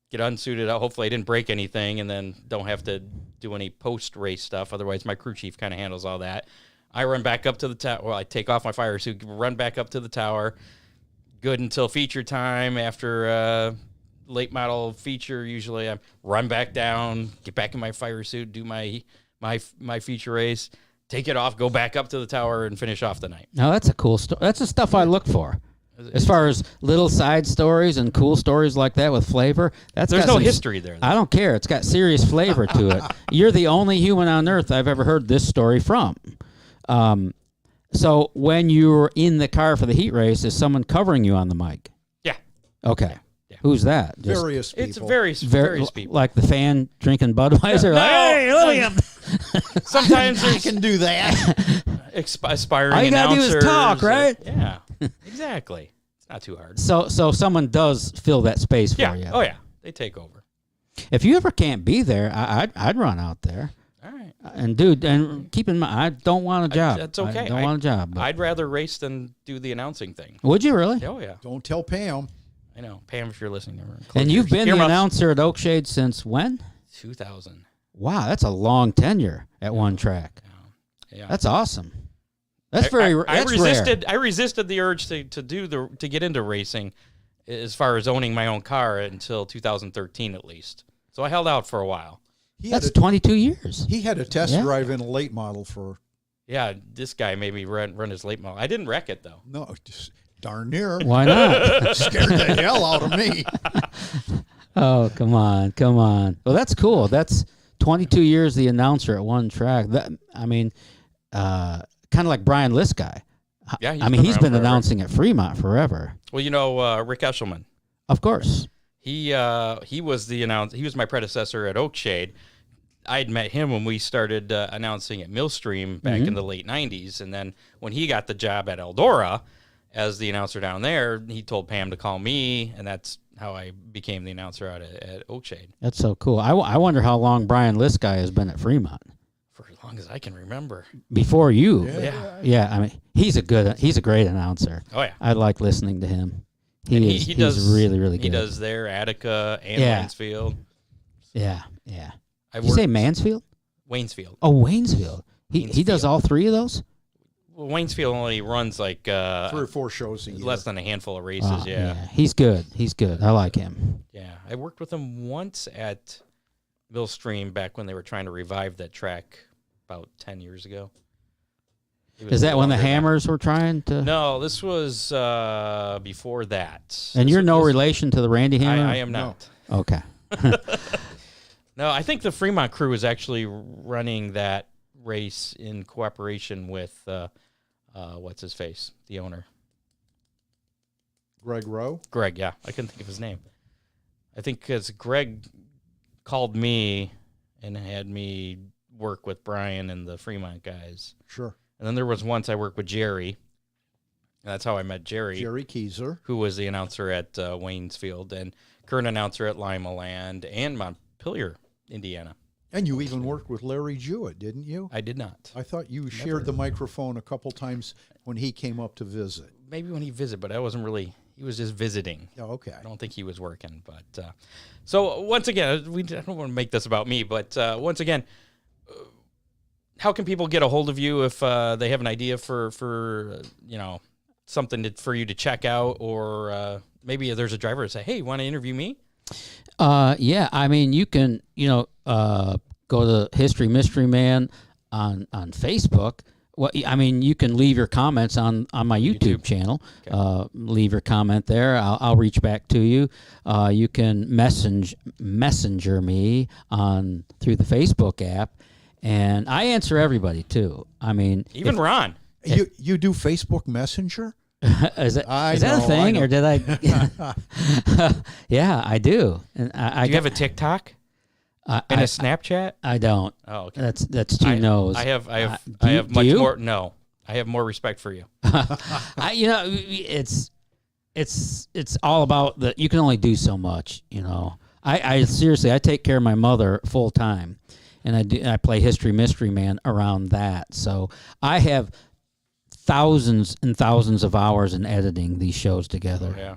get unsuited up. Hopefully I didn't break anything, and then don't have to do any post-race stuff. Otherwise, my crew chief kind of handles all that. I run back up to the tower. Well, I take off my fire suit, run back up to the tower. Good until feature time. After late model feature, usually I run back down, get back in my fire suit, do my feature race, take it off, go back up to the tower, and finish off the night. Now that's a cool story. That's the stuff I look for. As far as little side stories and cool stories like that with flavor, there's no history there, though. I don't care. It's got serious flavor to it. You're the only human on earth I've ever heard this story from. So when you're in the car for the heat race, is someone covering you on the mic? Yeah. Okay. Yeah. Who's that? Various people. It's various people. Like the fan drinking Budweiser? Like, hey, let me Sometimes I there's can do that. aspiring All you gotta do is announcers. talk, right? Yeah, exactly. It's not too hard. So someone does fill that space for Yeah. you. Oh, yeah. They take over. If you ever can't be there, I'd run out there. All right. And dude, and keep in mind, I don't want a job. That's okay. I don't want a job. But. I'd rather race than do the announcing thing. Would you really? Oh, yeah. Don't tell Pam. I know. Pam, if you're listening. And you've been the earmuffs. announcer at Oakshade since when? 2000. Wow, that's a long tenure at one track. Yeah. That's awesome. That's I that's resisted. rare. I resisted the urge to get into racing, as far as owning my own car until 2013 at least. So I held out for a while. That's 22 years. He had a test Yeah. drive in a late model for. Yeah, this guy made me run his late model. I didn't wreck it though. No, just darn near. Why not? Scared the hell out of me. Oh, come on. Well, that's cool. That's 22 years the announcer at one track. That kind of like Brian Lisky. Yeah, he's been around forever. announcing at Fremont forever. Well, you know, Rick Eshelman. Of course. He was the He was my predecessor at Oakshade. I had met him when we started announcing at Millstream back in the late 90s. And then when he got the job at Eldora as the announcer down there, he told Pam to call me, and that's how I became the announcer out at Oakshade. That's so cool. I wonder how long Brian Lisky has been at Fremont. For as long as I can remember. Before you. Yeah. Yeah, he's a great announcer. Oh, yeah. I like listening to him. He's does really, really good. He does there, Attica and Yeah. Mansfield. Yeah. I've Did you say worked- Mansfield? Waynesfield. Oh, Waynesfield. He does all three of those? Well, Waynesfield only runs like 3 or 4 shows a year. less than a handful of races. Wow, Yeah. He's good. I like him. Yeah, I worked with him once at Millstream back when they were trying to revive that track about 10 years ago. Is that when the longer than Hammers were trying to? that. No, this was before that. And This you're no was- relation to the Randy Hammer? I am not. Okay. No, I think the Fremont crew is actually running that race in cooperation with, what's his face, the owner. Greg Rowe. Greg, yeah. I couldn't think of his name. I think because Greg called me and had me work with Brian and the Fremont guys. Sure. And then there was once I worked with Jerry. And that's how I met Jerry, Jerry Keyser. who was the announcer at Waynesfield and current announcer at Lima Land and Montpelier, Indiana. And you even worked with Larry Jewett, didn't you? I did not. I thought you shared the microphone a couple times when he came up to visit. Maybe when he visited, but I wasn't really. He was just visiting. Oh, okay. I don't think he was working. But so once again, I don't want to make this about me, but once again, how can people get a hold of you if they have an idea for something for you to check out, or maybe there's a driver to say, hey, you want to interview me? Yeah, I mean, you can, go to History Mystery Man on Facebook. Well, I mean, you can leave your comments on my YouTube channel. Okay. Leave your comment there. I'll reach back to you. You can messenger me through the Facebook app, and I answer everybody too. I mean, even Ron. You do Facebook Messenger? Is that a thing, or did I? Yeah, I do. And do you have a TikTok? And a Snapchat? I don't. Oh, okay. That's two no's. I have much more. No, I have more respect for you. It's all about you can only do so much. I seriously, I take care of my mother full time, and I play History Mystery Man around that. So I have thousands and thousands of hours in editing these shows together. Oh, yeah.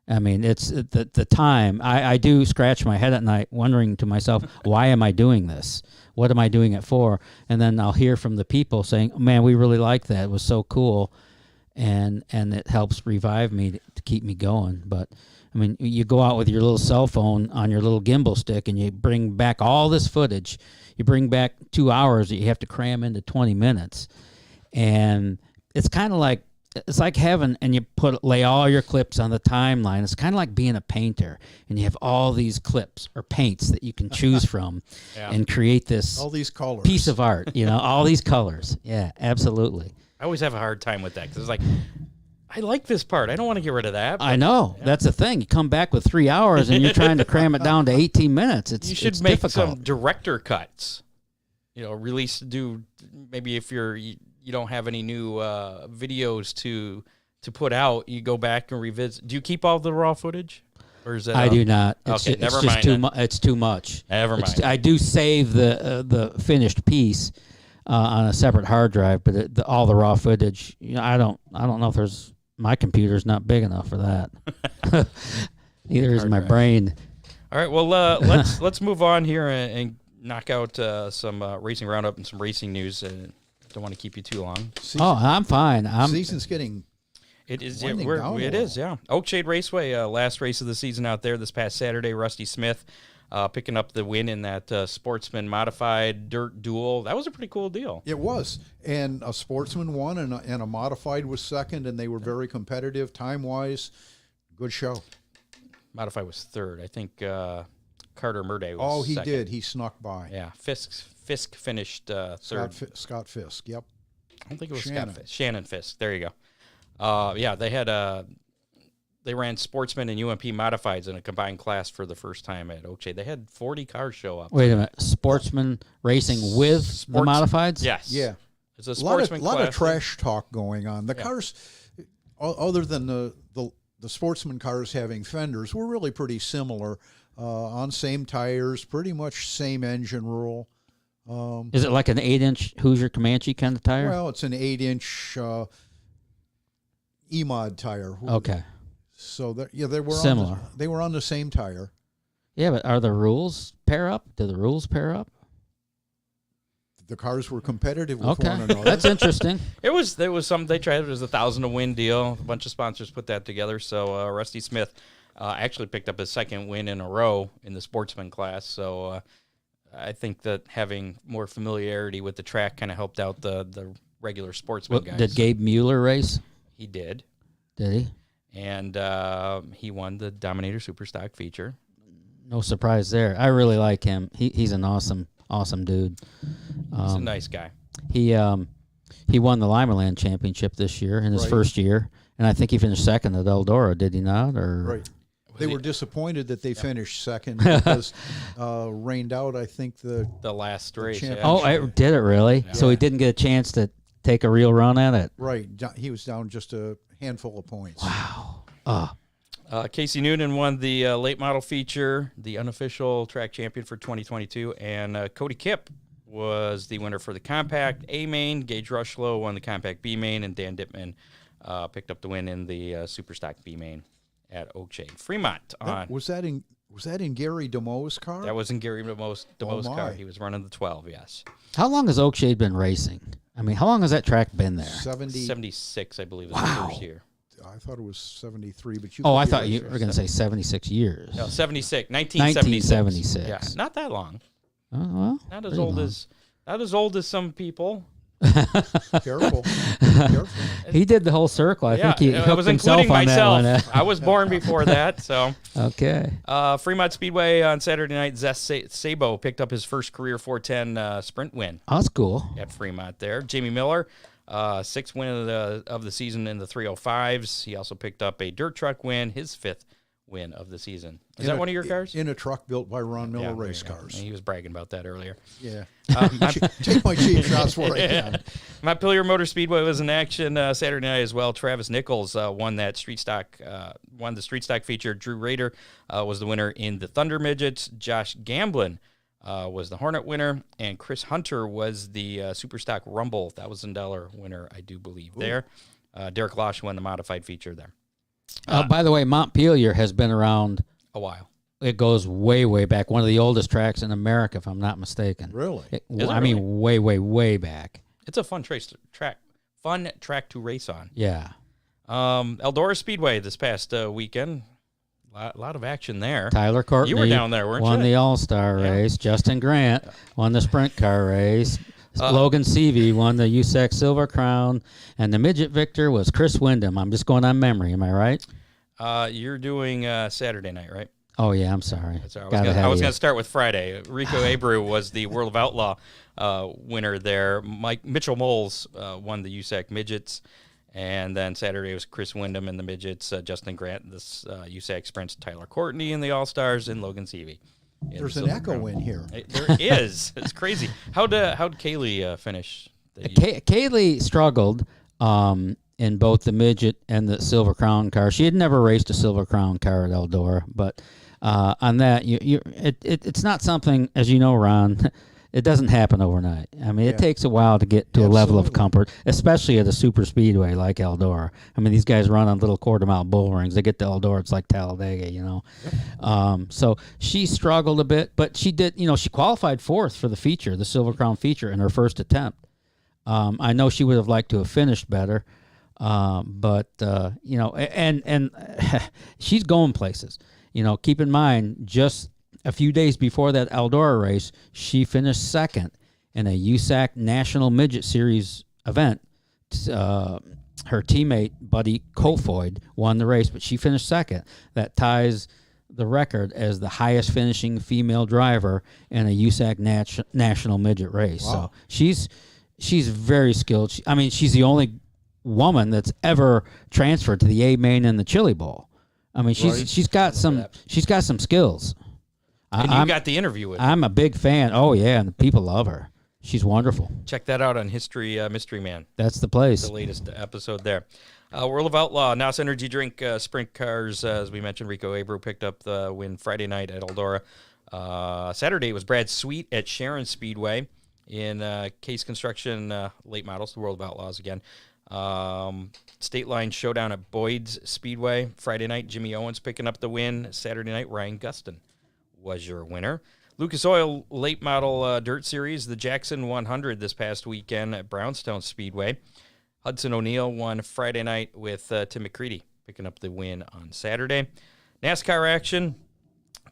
I mean, it's the time. I do scratch my head at night wondering to myself, why am I doing this? What am I doing it for? And then I'll hear from the people saying, man, we really liked that. It was so cool. And it helps revive me to keep me going. But, I mean, you go out with your little cell phone on your little gimbal stick and you bring back all this footage. You bring back 2 hours that you have to cram into 20 minutes. And it's kind of like, it's like having, and you lay all your clips on the timeline. It's kind of like being a painter, and you have all these clips or paints that you can choose from, and create this all these colors piece of art. All these colors. Yeah, absolutely. I always have a hard time with that because it's like, I like this part. I don't want to get rid of that. I know. Yeah. That's the thing. You come back with 3 hours, and you're trying to cram it down to 18 minutes. You should make difficult. Some director cuts. Maybe if you don't have any new videos to put out, you go back and revisit. Do you keep all the raw footage, or is that? I do not. Never mind. It's too much. Never mind. I do save the finished piece on a separate hard drive, but all the raw footage, I don't know if there's. My computer's not big enough for that. Neither is my brain. All right. Well, let's move on here and knock out some racing roundup and some racing news. Don't want to keep you too long. I'm fine. Season's getting. It is. It is. Yeah. Oakshade Raceway, last race of the season out there this past Saturday. Rusty Smith picking up the win in that Sportsman Modified Dirt Duel. That was a pretty cool deal. It was, and a Sportsman won, and a Modified was second, and they were very competitive time wise. Good show. Modified was third. I think Carter Murday was. He second. did. He snuck by. Yeah. Fisk finished third. Scott Fisk, yep. I don't think it was Scott Fisk. Shannon Fisk. There you go. They had they ran Sportsman and UMP Modifieds in a combined class for the first time at Oakshade. They had 40 cars show up. Wait a minute. Sportsman racing with the Modifieds? Yes. Yeah. It's a Sportsman lot of trash talk going on. The cars, other than the Sportsman cars having fenders, were really pretty similar on same tires, pretty much same engine rule. Is it like an 8-inch Hoosier Comanche kind of tire? Well, it's an 8-inch E-Mod tire. Okay. So they were similar. They were on the same tire. Yeah, but are the rules pair up? Do the rules pair up? The cars were competitive with one another. That's interesting. There was something they tried. It was a $1,000-to-win deal. A bunch of sponsors put that together. So Rusty Smith actually picked up his second win in a row in the Sportsman class. So I think that having more familiarity with the track kind of helped out the regular Sportsman guys. Did Gabe Mueller race? He did. Did he? And he won the Dominator Superstock feature. No surprise there. I really like him. He's an awesome dude. He's a nice guy. He won the Limerland Championship this year in his first year, and I think he finished second at Eldora, did he not? Or right. They were disappointed that they finished second because rained out, I think, the last race. Yeah. Oh, did it really? Yeah. So he didn't get a chance to take a real run at it? Right. He was down just a handful of points. Wow. Casey Noonan won the late model feature, the unofficial track champion for 2022, and Cody Kipp was the winner for the compact A main. Gage Rushlow won the compact B main, and Dan Dittman picked up the win in the Superstock B main at Oakshade. Fremont on. Was Was that in Gary DeMoe's car? That was in Gary DeMoe's my. car. He was running the 12, yes. How long has Oakshade been racing? I mean, how long has that track been there? 76, I believe, was Wow. the first year. I thought it was 73, but you. Oh, could I be thought right you there. were going to say 76 years. No, 76, 1976. 1976. Yeah, not that long. Oh, well, Not as pretty old long. as some people. Careful. Careful. He did the whole circle. I think he I hooked was himself including on myself. that one. I was born before that, so. Okay. Fremont Speedway on Saturday night, Zest Sabo picked up his first career 410 sprint win Oh, that's cool. at Fremont there. Jamie Miller, sixth win of the season in the 305s. He also picked up a dirt truck win, his fifth win of the season. Is that one of your cars? In a truck built by Ron Miller Yeah, Race there you go. Cars. He was bragging about that earlier. Yeah. Take my cheap shots where I can. Montpelier Motor Speedway was in action Saturday night as well. Travis Nichols won that street stock, won the street stock feature. Drew Rader was the winner in the Thunder Midgets. Josh Gamblin was the Hornet winner, and Chris Hunter was the Super Stock Rumble $1,000 winner, I do believe. Ooh. There. Derek Losh won the modified feature there. By the way, Montpelier has been around a while. It goes way, way back. One of the oldest tracks in America, if I'm not mistaken. Really? I mean, way, way, way back. It's a fun track to race on. Yeah. Eldora Speedway this past weekend. A lot of action there. Tyler Courtney. You were down there, weren't won you? the All-Star race. Justin Grant won the sprint car race. Logan Seavey won the USAC Silver Crown. And the midget victor was Chris Wyndham. I'm just going on memory. Am I right? You're doing Saturday night, right? Oh, yeah. I'm sorry. I was going to start with Friday. Rico Abreu was the World of Outlaw winner there. Mitchell Moles won the USAC midgets. And then Saturday was Chris Wyndham in the midgets, Justin Grant, this USAC sprints, Tyler Courtney in the All-Stars, and Logan Seavey. There's an echo in here. There is. It's crazy. How'd Kaylee finish? Kaylee struggled in both the midget and the Silver Crown car. She had never raced a Silver Crown car at Eldora, but on that, it's not something, as you know, Ron, it doesn't happen overnight. I mean, it takes a while to get to a level of comfort, especially at a super speedway like Eldora. I mean, these guys run on little quarter-mile bull rings. They get to Eldora, it's like Talladega, you know. Yep. So she struggled a bit, but she did, she qualified fourth for the feature, the Silver Crown feature, in her first attempt. I know she would have liked to have finished better, but and she's going places. Keep in mind, just a few days before that Eldora race, she finished second in a USAC National Midget Series event. Her teammate, Buddy Kofoid, won the race, but she finished second. That ties the record as the highest finishing female driver in a USAC National Midget race. Wow. So she's very skilled. She's the only woman that's ever transferred to the A main and the Chili Bowl. I mean, she's got some skills. And you got the interview with her. I'm a big fan. Oh, yeah, and the people love her. She's wonderful. Check that out on History Mystery Man. That's the place. The latest episode there. World of Outlaw, NOS Energy Drink sprint cars. As we mentioned, Rico Abreu picked up the win Friday night at Eldora. Saturday was Brad Sweet at Sharon Speedway in Case Construction late models, the World of Outlaws again. State Line Showdown at Boyd's Speedway. Friday night, Jimmy Owens picking up the win. Saturday night, Ryan Gustin was your winner. Lucas Oil Late Model Dirt Series, the Jackson 100 this past weekend at Brownstone Speedway. Hudson O'Neill won Friday night with Tim McCready picking up the win on Saturday. NASCAR action,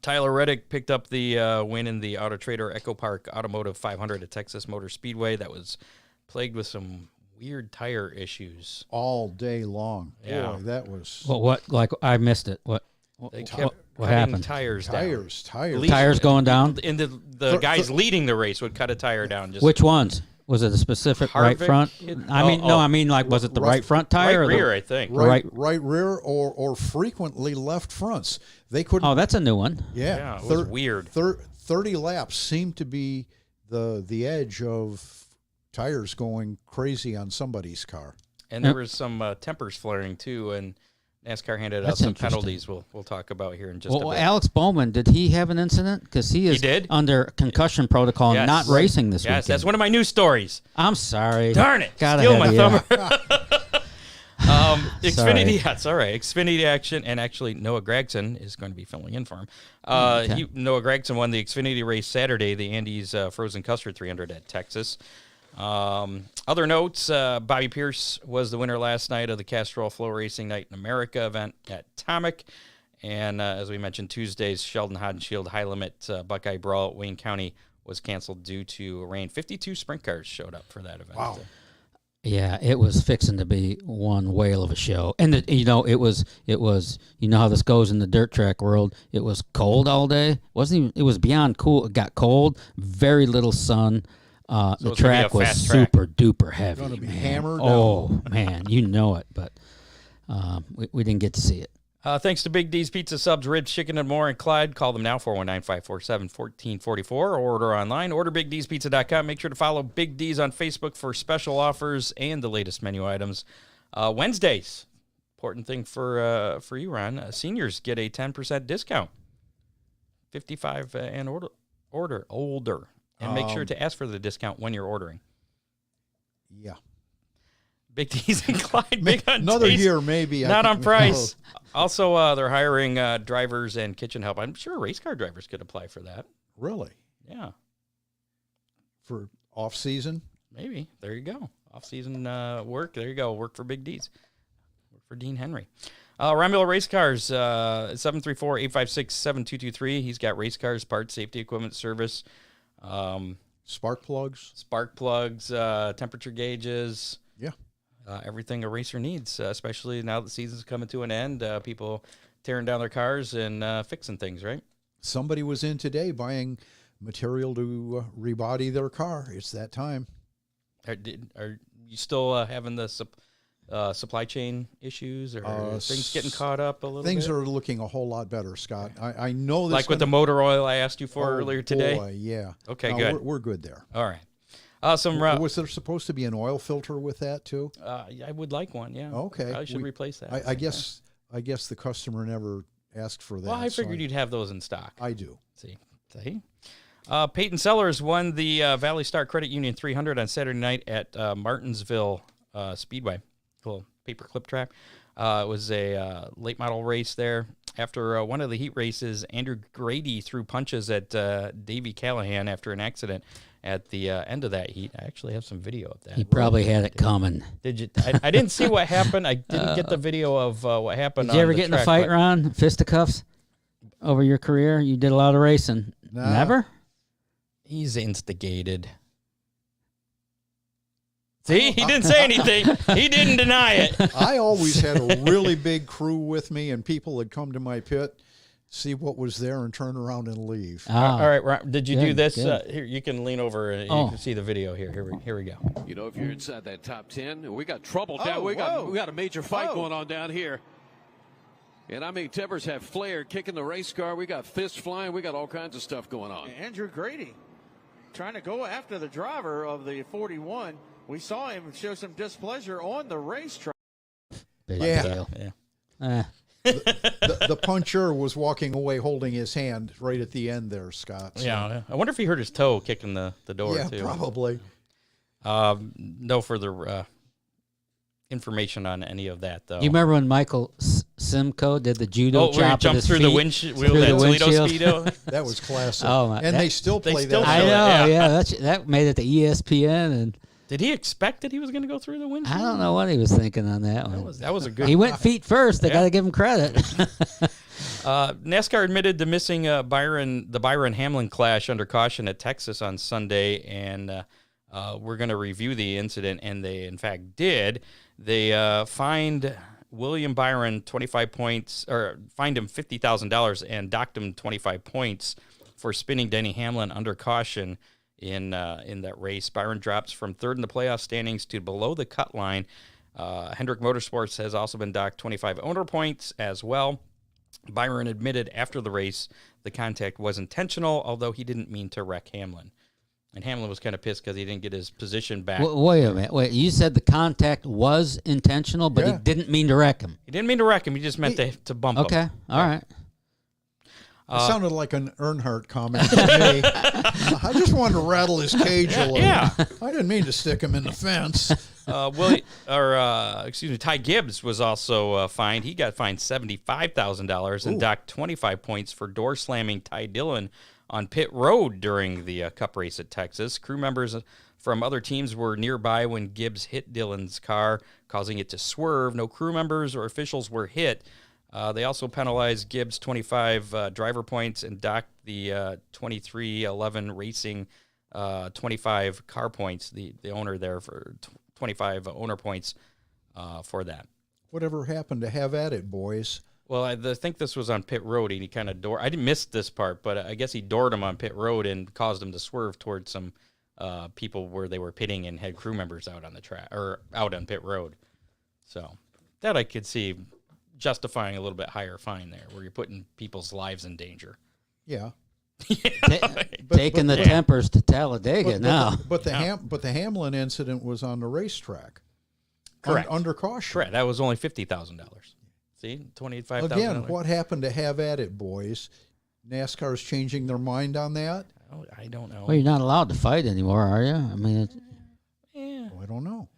Tyler Reddick picked up the win in the Auto Trader Echo Park Automotive 500 at Texas Motor Speedway. That was plagued with some weird tire issues. All day long. Yeah. Boy, that was... Well, what? Like, I missed it. What kept what cutting happened? Tires down. Tires going down? And the guys leading the race would cut a tire down. Just Which ones? Was it a specific Harvick? right front? Was it the right front tire? Right or rear, the, I think. Right rear or frequently left fronts. They couldn't... Oh, that's a new one. Yeah, it was weird. 30 laps seemed to be the edge of tires going crazy on somebody's car. And there was some tempers flaring, too, and NASCAR handed out some penalties we'll talk about here in just a bit. Alex Bowman, did he have an incident? Because he is under concussion protocol and not racing this weekend. Yes, that's one of my news stories. I'm sorry. Darn it. Gotta Steal my thunder. Xfinity, that's all right. Xfinity action, and actually Noah Gragson is going to be filling in for him. Noah Gragson won the Xfinity race Saturday, the Andes Frozen Custard 300 at Texas. Other notes, Bobby Pierce was the winner last night of the Castrol Flow Racing Night in America event at Tomic. And as we mentioned, Tuesday's Sheldon Hodenshield High Limit Buckeye Brawl at Wayne County was canceled due to rain. 52 sprint cars showed up for that event. Wow. Yeah, it was fixing to be one whale of a show. And, it was, you know how this goes in the dirt track world. It was cold all day. It was beyond cool. It got cold, very little sun. The track was super duper heavy. Going to be hammered. Oh, man, you know it. But we didn't get to see it. Thanks to Big D's Pizza Subs, Ribs, Chicken, and more in Clyde. Call them now, 419-547-1444, or order online. Order BigD'sPizza.com. Make sure to follow Big D's on Facebook for special offers and the latest menu items. Wednesdays, important thing for you, Ron. Seniors get a 10% discount. 55 and older. And make sure to ask for the discount when you're ordering. Yeah. Big D's and Clyde. Big on another taste, year, maybe. not on price. Also, they're hiring drivers and kitchen help. I'm sure race car drivers could apply for that. Really? Yeah. For off-season? Maybe. There you go. Off-season work. There you go. Work for Big D's. Work for Dean Henry. Ron Race Cars, 734-856-7223. He's got race cars, parts, safety equipment, service. Spark plugs? Temperature gauges. Yeah. Everything a racer needs, especially now that the season's coming to an end. People tearing down their cars and fixing things, right? Somebody was in today buying material to rebody their car. It's that time. Are you still having the supply chain issues, or things getting caught up a little bit? Things are looking a whole lot better, Scott. I know this. Like with the motor oil I asked you for earlier today? Boy, yeah. Okay, no, good. We're good there. All right. Was there supposed to be an oil filter with that too? I would like one, yeah. Okay. I should replace that. I guess the customer never asked for that. Well, I figured you'd have those in stock. I do. See? Peyton Sellers won the Valley Star Credit Union 300 on Saturday night at Martinsville Speedway, little paperclip track. It was a late model race there. After one of the heat races, Andrew Grady threw punches at Davey Callahan after an accident at the end of that heat. I actually have some video of that. He probably had it coming. Did you? I didn't see what happened. I didn't get the video of what happened. Did you ever get in a fight, Ron? Fisticuffs over your career? You did a lot of racing. Nah. Never? He's instigated. See, he didn't say anything. He didn't deny it. I always had a really big crew with me, and people would come to my pit, see what was there, and turn around and leave. All right, Ron, did you do this? Good. Here, you can lean over and you can see the video here. Here we go. You know, if you're inside that top 10, we got trouble down. We got a major fight going on down here. And I mean, Timbers have flair kicking the race car. We got fists flying. We got all kinds of stuff going on. Andrew Grady trying to go after the driver of the 41. We saw him show some displeasure on the racetrack. Yeah. Yeah. The puncher was walking away holding his hand right at the end there, Scott. So. Yeah. I wonder if he hurt his toe kicking the door, yeah, too. Probably. No further information on any of that, though. You remember when Michael Simcoe did the judo where he chop jumped through the windshield, that Toledo Speedo? That was classic. And they still play that. I know, yeah. That made it to ESPN. And did he expect that he was going to go through the windshield? I don't know what he was thinking on that one. That was a good. He went feet first. They got to give him credit. NASCAR admitted to missing the Byron Hamlin clash under caution at Texas on Sunday, and we're going to review the incident, and they in fact did. They fined William Byron 25 points, or fined him $50,000 and docked him 25 points for spinning Denny Hamlin under caution in that race. Byron drops from third in the playoff standings to below the cut line. Hendrick Motorsports has also been docked 25 owner points as well. Byron admitted after the race the contact was intentional, although he didn't mean to wreck Hamlin. And Hamlin was kind of pissed because he didn't get his position back. Wait a minute. Wait, you said the contact was intentional, but he didn't mean to wreck him. He didn't mean to wreck him. He just meant to bump him. Okay, all right. It sounded like an Earnhardt comment to me. I just wanted to rattle his cage a little. Yeah. I didn't mean to stick him in the fence. Ty Gibbs was also fined. He got fined $75,000 and docked 25 points for door slamming Ty Dillon on pit road during the Cup race at Texas. Crew members from other teams were nearby when Gibbs hit Dillon's car, causing it to swerve. No crew members or officials were hit. They also penalized Gibbs 25 driver points and docked the 2311 Racing 25 car points, the owner there, for 25 owner points for that. Whatever happened to have at it, boys? Well, I think this was on pit road, and he kind of I didn't miss this part, but I guess he doored him on pit road and caused him to swerve towards some people where they were pitting and had crew members out on the track or out on pit road. So that I could see justifying a little bit higher fine there, where you're putting people's lives in danger. Yeah. Taking the tempers to Talladega now. But the Hamlin incident was on the racetrack. Correct. Under caution. Correct. That was only $50,000. See, $25,000. Again, what happened to have at it, boys? NASCAR's changing their mind on that? I don't know. Well, you're not allowed to fight anymore, are you? I mean, I don't know.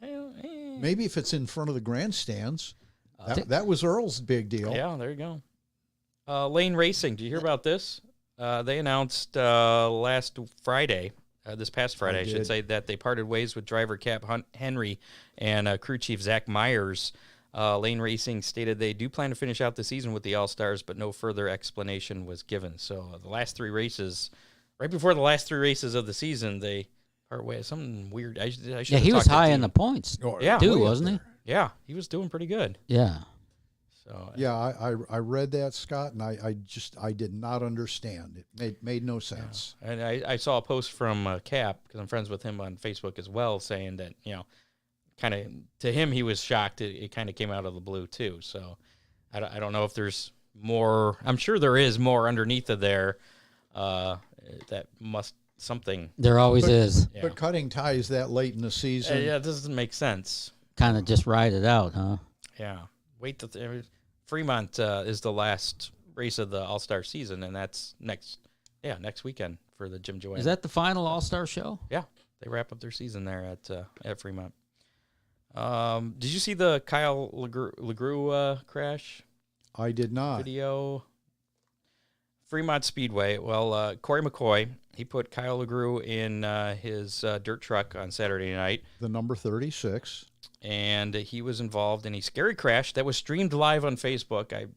Maybe if it's in front of the grandstands. That was Earl's big deal. Yeah, there you go. Lane Racing, did you hear about this? They announced this past Friday, I should say, that they parted ways with driver Cap Henry and crew chief Zach Myers. Lane Racing stated they do plan to finish out the season with the All-Stars, but no further explanation was given. So the last three races, right before the last three races of the season, they part ways. Something weird. I should he was high in the points, too, wasn't he? Yeah, he was doing pretty good. Yeah. So yeah, I read that, Scott, and I did not understand. It made no sense. Yeah. And I saw a post from Cap, because I'm friends with him on Facebook as well, saying that, kind of, to him, he was shocked. It kind of came out of the blue, too. So I don't know if there's more. I'm sure there is more underneath of there that must something. There always is. Yeah. But cutting ties that late in the season. Yeah, it doesn't make sense. Kind of just ride it out, huh? Yeah. Fremont is the last race of the All-Star season, and that's next weekend for the Jim Joanne. Is that the final All-Star show? Yeah, they wrap up their season there at Fremont. Did you see the Kyle LeGroux crash? I did not. Video. Fremont Speedway. Well, Corey McCoy, he put Kyle LeGroux in his dirt truck on Saturday night. The number 36. And he was involved in a scary crash that was streamed live on Facebook.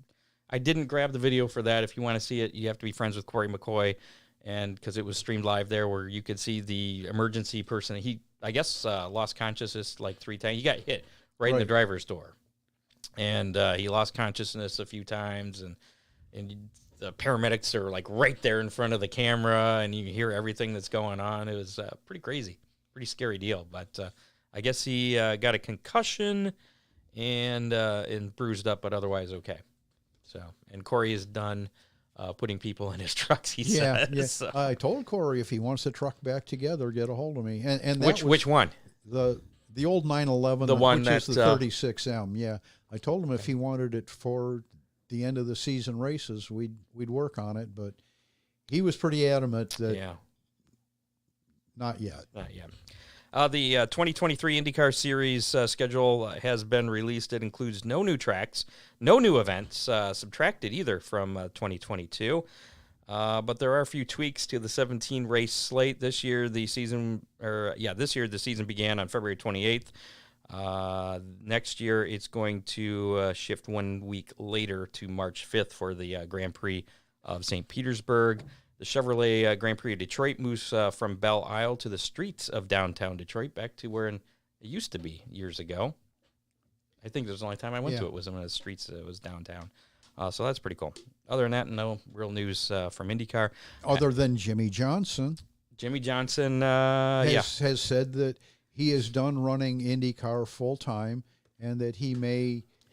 I didn't grab the video for that. If you want to see it, you have to be friends with Corey McCoy, and because it was streamed live there, where you could see the emergency person. He, I guess, lost consciousness like 3 times. He got hit right in the driver's door, and he lost consciousness a few times, and the paramedics are like right there in front of the camera, and you hear everything that's going on. It was pretty crazy, pretty scary deal, but. I guess he got a concussion and bruised up, but otherwise okay. So, and Corey is done putting people in his trucks. He says. Yeah. So. I told Corey if he wants the truck back together, get a hold of me. And which one? The old 911, the one which that's is the 36M. Yeah, I told him if he wanted it for the end of the season races, we'd work on it. But he was pretty adamant that not yet. Not yet. The 2023 IndyCar Series schedule has been released. It includes no new tracks, no new events subtracted either from 2022. But there are a few tweaks to the 17 race slate this year. This year the season began on February 28th. Next year it's going to shift 1 week later to March 5th for the Grand Prix of St. Petersburg. The Chevrolet Grand Prix of Detroit moves from Belle Isle to the streets of downtown Detroit, back to where it used to be years ago. I think the only time I went to it was in the streets. It was downtown. So that's pretty cool. Other than that, no real news from IndyCar. Other than Jimmy Johnson. Jimmy Johnson has said that he is done running IndyCar full-time and that he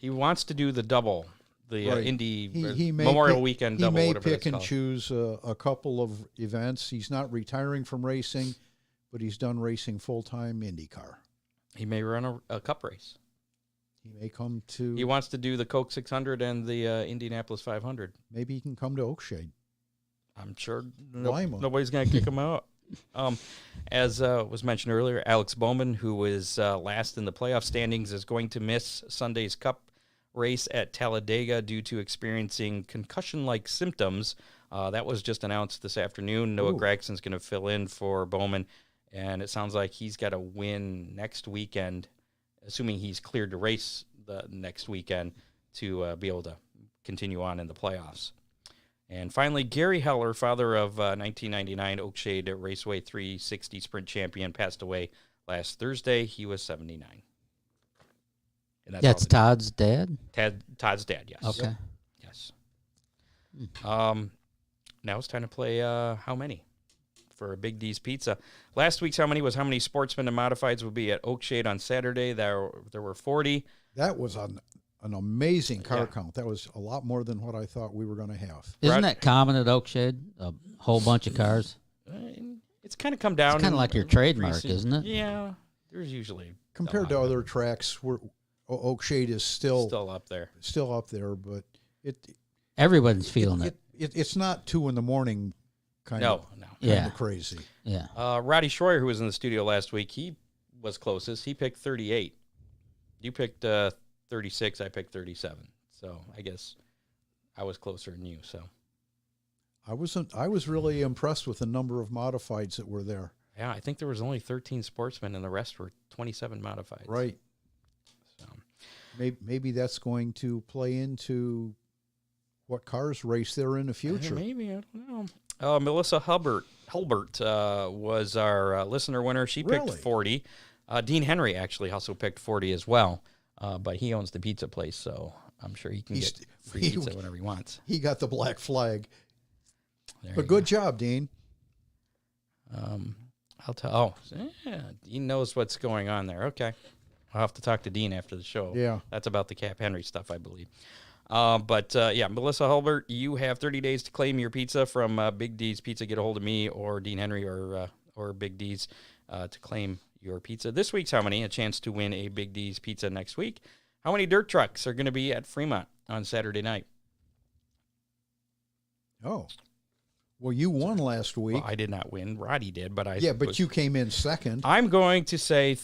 wants to do the double. The Indy he Memorial Weekend double. He may whatever pick and called. choose a couple of events. He's not retiring from racing, but he's done racing full-time IndyCar. He may run a cup race. He may come to... He wants to do the Coke 600 and the Indianapolis 500. Maybe he can come to Oakshade. I'm sure Lima. nobody's going to kick him out. As was mentioned earlier, Alex Bowman, who was last in the playoff standings, is going to miss Sunday's Cup race at Talladega due to experiencing concussion-like symptoms. That was just announced this afternoon. Noah Gragson's going to fill in for Bowman, and it sounds like he's got to win next weekend, assuming he's cleared to race the next weekend to be able to continue on in the playoffs. And finally, Gary Heller, father of 1999 Oakshade Raceway 360 Sprint champion, passed away last Thursday. He was 79. And That's Todd's dad? Todd's dad, yes. Okay. Yes. Now it's time to play How Many for Big D's Pizza. Last week's How Many was how many sportsmen and modifieds would be at Oakshade on Saturday. There were 40. That was an amazing car count. That was a lot more than what I thought we were going to have. Isn't that common at Oakshade? A whole bunch of cars? It's kind of come down. It's kind of like your trademark, isn't it? Yeah. There's usually Compared to other tracks, Oakshade is still up there. Still up there, but everyone's feeling it. It's not 2 a.m. kind of crazy. Yeah. Roddy Schroyer, who was in the studio last week, he was closest. He picked 38. You picked 36. I picked 37. So I guess I was closer than you. So I was really impressed with the number of modifieds that were there. Yeah, I think there was only 13 sportsmen, and the rest were 27 modifieds. Right. So maybe that's going to play into what cars race there in the future. Maybe, I don't know. Melissa Hulbert was our listener winner. She picked 40. Dean Henry actually also picked 40 as well, but he owns the pizza place, so I'm sure he can get free pizza whenever he wants. He got the black flag. But good job, Dean. Dean knows what's going on there. Okay. I'll have to talk to Dean after the show. Yeah. That's about the Cap Henry stuff, I believe. Melissa Hulbert, you have 30 days to claim your pizza from Big D's Pizza. Get a hold of me or Dean Henry or Big D's to claim your pizza. This week's How Many? A chance to win a Big D's Pizza next week. How many dirt trucks are going to be at Fremont on Saturday night? Oh. Well, you won last week. Well, I did not win. Roddy did, but I... Yeah, but you came in second. I'm going to say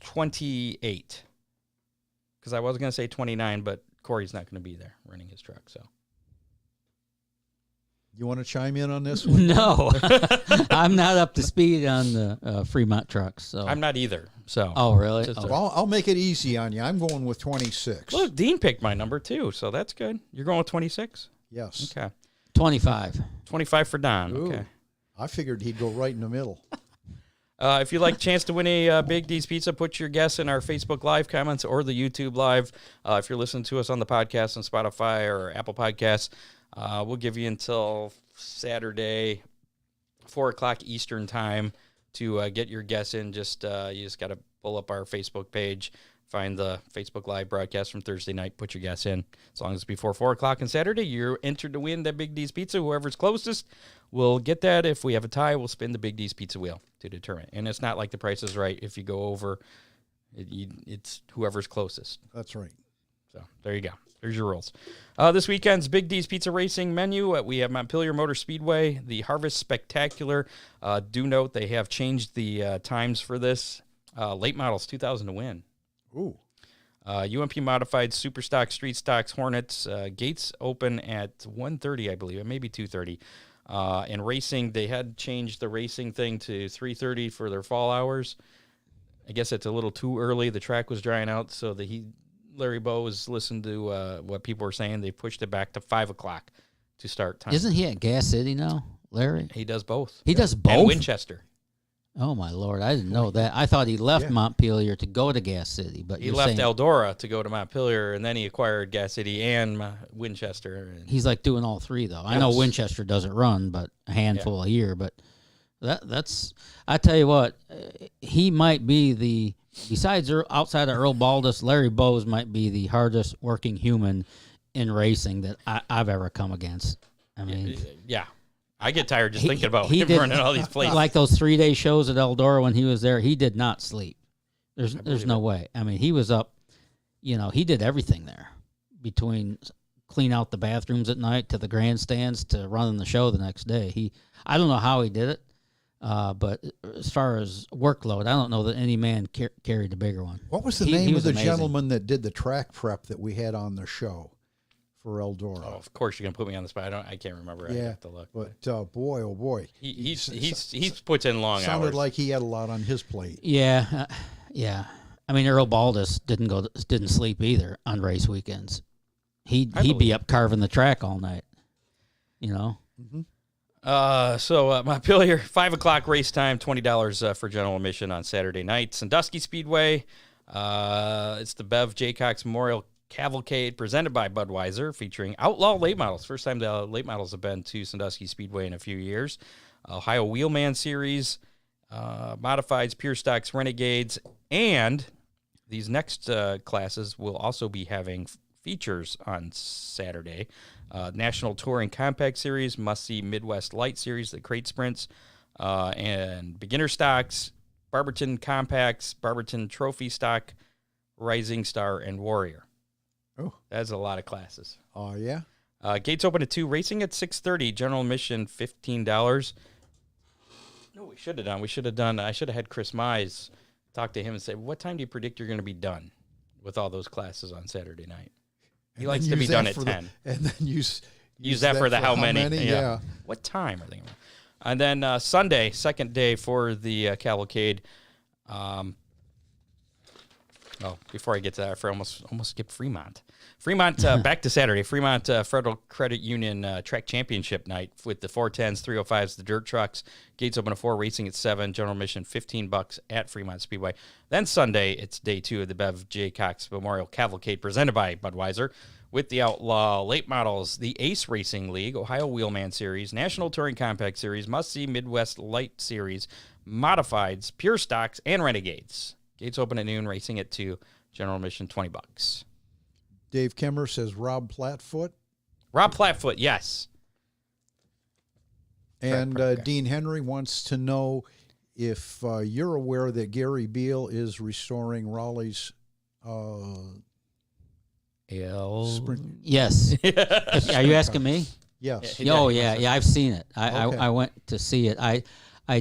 28. Because I was going to say 29, but Corey's not going to be there running his truck, so... You want to chime in on this one? No. I'm not up to speed on the Fremont trucks. So I'm not either. So. Oh, really? Well, I'll make it easy on you. I'm going with 26. Look, Dean picked my number too, so that's good. You're going with 26? Yes. Okay. 25. 25 for Don. Ooh, okay. I figured he'd go right in the middle. If you'd like a chance to win a Big D's Pizza, put your guess in our Facebook Live comments or the YouTube Live. If you're listening to us on the podcast on Spotify or Apple Podcasts, we'll give you until Saturday, 4 o'clock Eastern time to get your guess in. You just got to pull up our Facebook page, find the Facebook Live broadcast from Thursday night, put your guess in. As long as it's before 4 o'clock on Saturday, you're entered to win that Big D's Pizza. Whoever's closest will get that. If we have a tie, we'll spin the Big D's Pizza wheel to determine. And it's not like the Price is Right. If you go over, it's whoever's closest. That's right. So there you go. There's your rules. This weekend's Big D's Pizza Racing menu, we have Montpelier Motor Speedway, the Harvest Spectacular. Do note they have changed the times for this. Late models, 2,000 to win. Ooh. UMP Modified, Super Stock, Street Stocks, Hornets. Gates open at 1:30, I believe, maybe 2:30. And racing, they had changed the racing thing to 3:30 for their fall hours. I guess it's a little too early. The track was drying out, so Larry Bowe was listening to what people were saying. They pushed it back to 5 o'clock to start time. Isn't he at Gas City now, Larry? He does both. He does both? And Winchester. Oh, my Lord. I didn't know that. I thought he left Montpelier to go to Gas City. But he left Eldora to go to Montpelier, and then he acquired Gas City and Winchester. He's like doing all three, though. I know Winchester doesn't run, but a handful a year. But that's, I tell you what, he might be besides outside of Earl Baldus, Larry Bowes might be the hardest working human in racing that I've ever come against. I mean, yeah. I get tired just thinking about him running all these places. Like those 3-day shows at Eldora when he was there, he did not sleep. There's no way. I mean, he was up, he did everything there between clean out the bathrooms at night to the grandstands to running the show the next day. I don't know how he did it, but as far as workload, I don't know that any man carried the bigger one. What was the name of the amazing. gentleman that did the track prep that we had on the show for Eldora? Oh, of course you're gonna put me on the spot. I can't remember. I have to look. But boy, oh boy, he's puts in long sounded hours. like he had a lot on his plate. Yeah, yeah. I mean, Earl Baldus didn't sleep either on race weekends. He'd be up carving the track all night. You know. Mm-hmm. So Montpelier, 5 o'clock race time, $20 for general admission on Saturday night. Sandusky Speedway, it's the Bev J. Cox Memorial Cavalcade presented by Budweiser, featuring outlaw late models. First time the late models have been to Sandusky Speedway in a few years. Ohio Wheelman Series, Modifieds, Pure Stocks, Renegades, and these next classes will also be having features on Saturday. National Touring Compact Series, must-see Midwest Light Series, the Crate Sprints, and Beginner Stocks, Barberton Compacts, Barberton Trophy Stock, Rising Star, and Warrior. Oh, that's a lot of classes. Oh, yeah. Gates open at 2, racing at 6:30, general admission $15. No, we should have done. I should have had Chris Mize talk to him and say, what time do you predict you're going to be done with all those classes on Saturday night? He likes to be done at 10. And then use that for the how many. Yeah. What time are they going to? And then Sunday, second day for the cavalcade. Before I get to that, I almost skipped Fremont. Fremont, back to Saturday. Fremont Federal Credit Union Track Championship night with the 410s, 305s, the dirt trucks. Gates open at 4, racing at 7, general admission $15 at Fremont Speedway. Then Sunday, it's day 2 of the Bev J. Cox Memorial Cavalcade presented by Budweiser with the outlaw late models, the Ace Racing League, Ohio Wheelman Series, National Touring Compact Series, must-see Midwest Light Series, Modifieds, Pure Stocks, and Renegades. Gates open at noon, racing at 2, general admission $20. Dave Kemmer says Rob Platfoot. Rob Platfoot, yes. And Dean Henry wants to know if you're aware that Gary Beal is restoring Raleigh's sprint. Yes. Are you asking me? Yes. Oh, yeah, I've seen it. I went to see it. I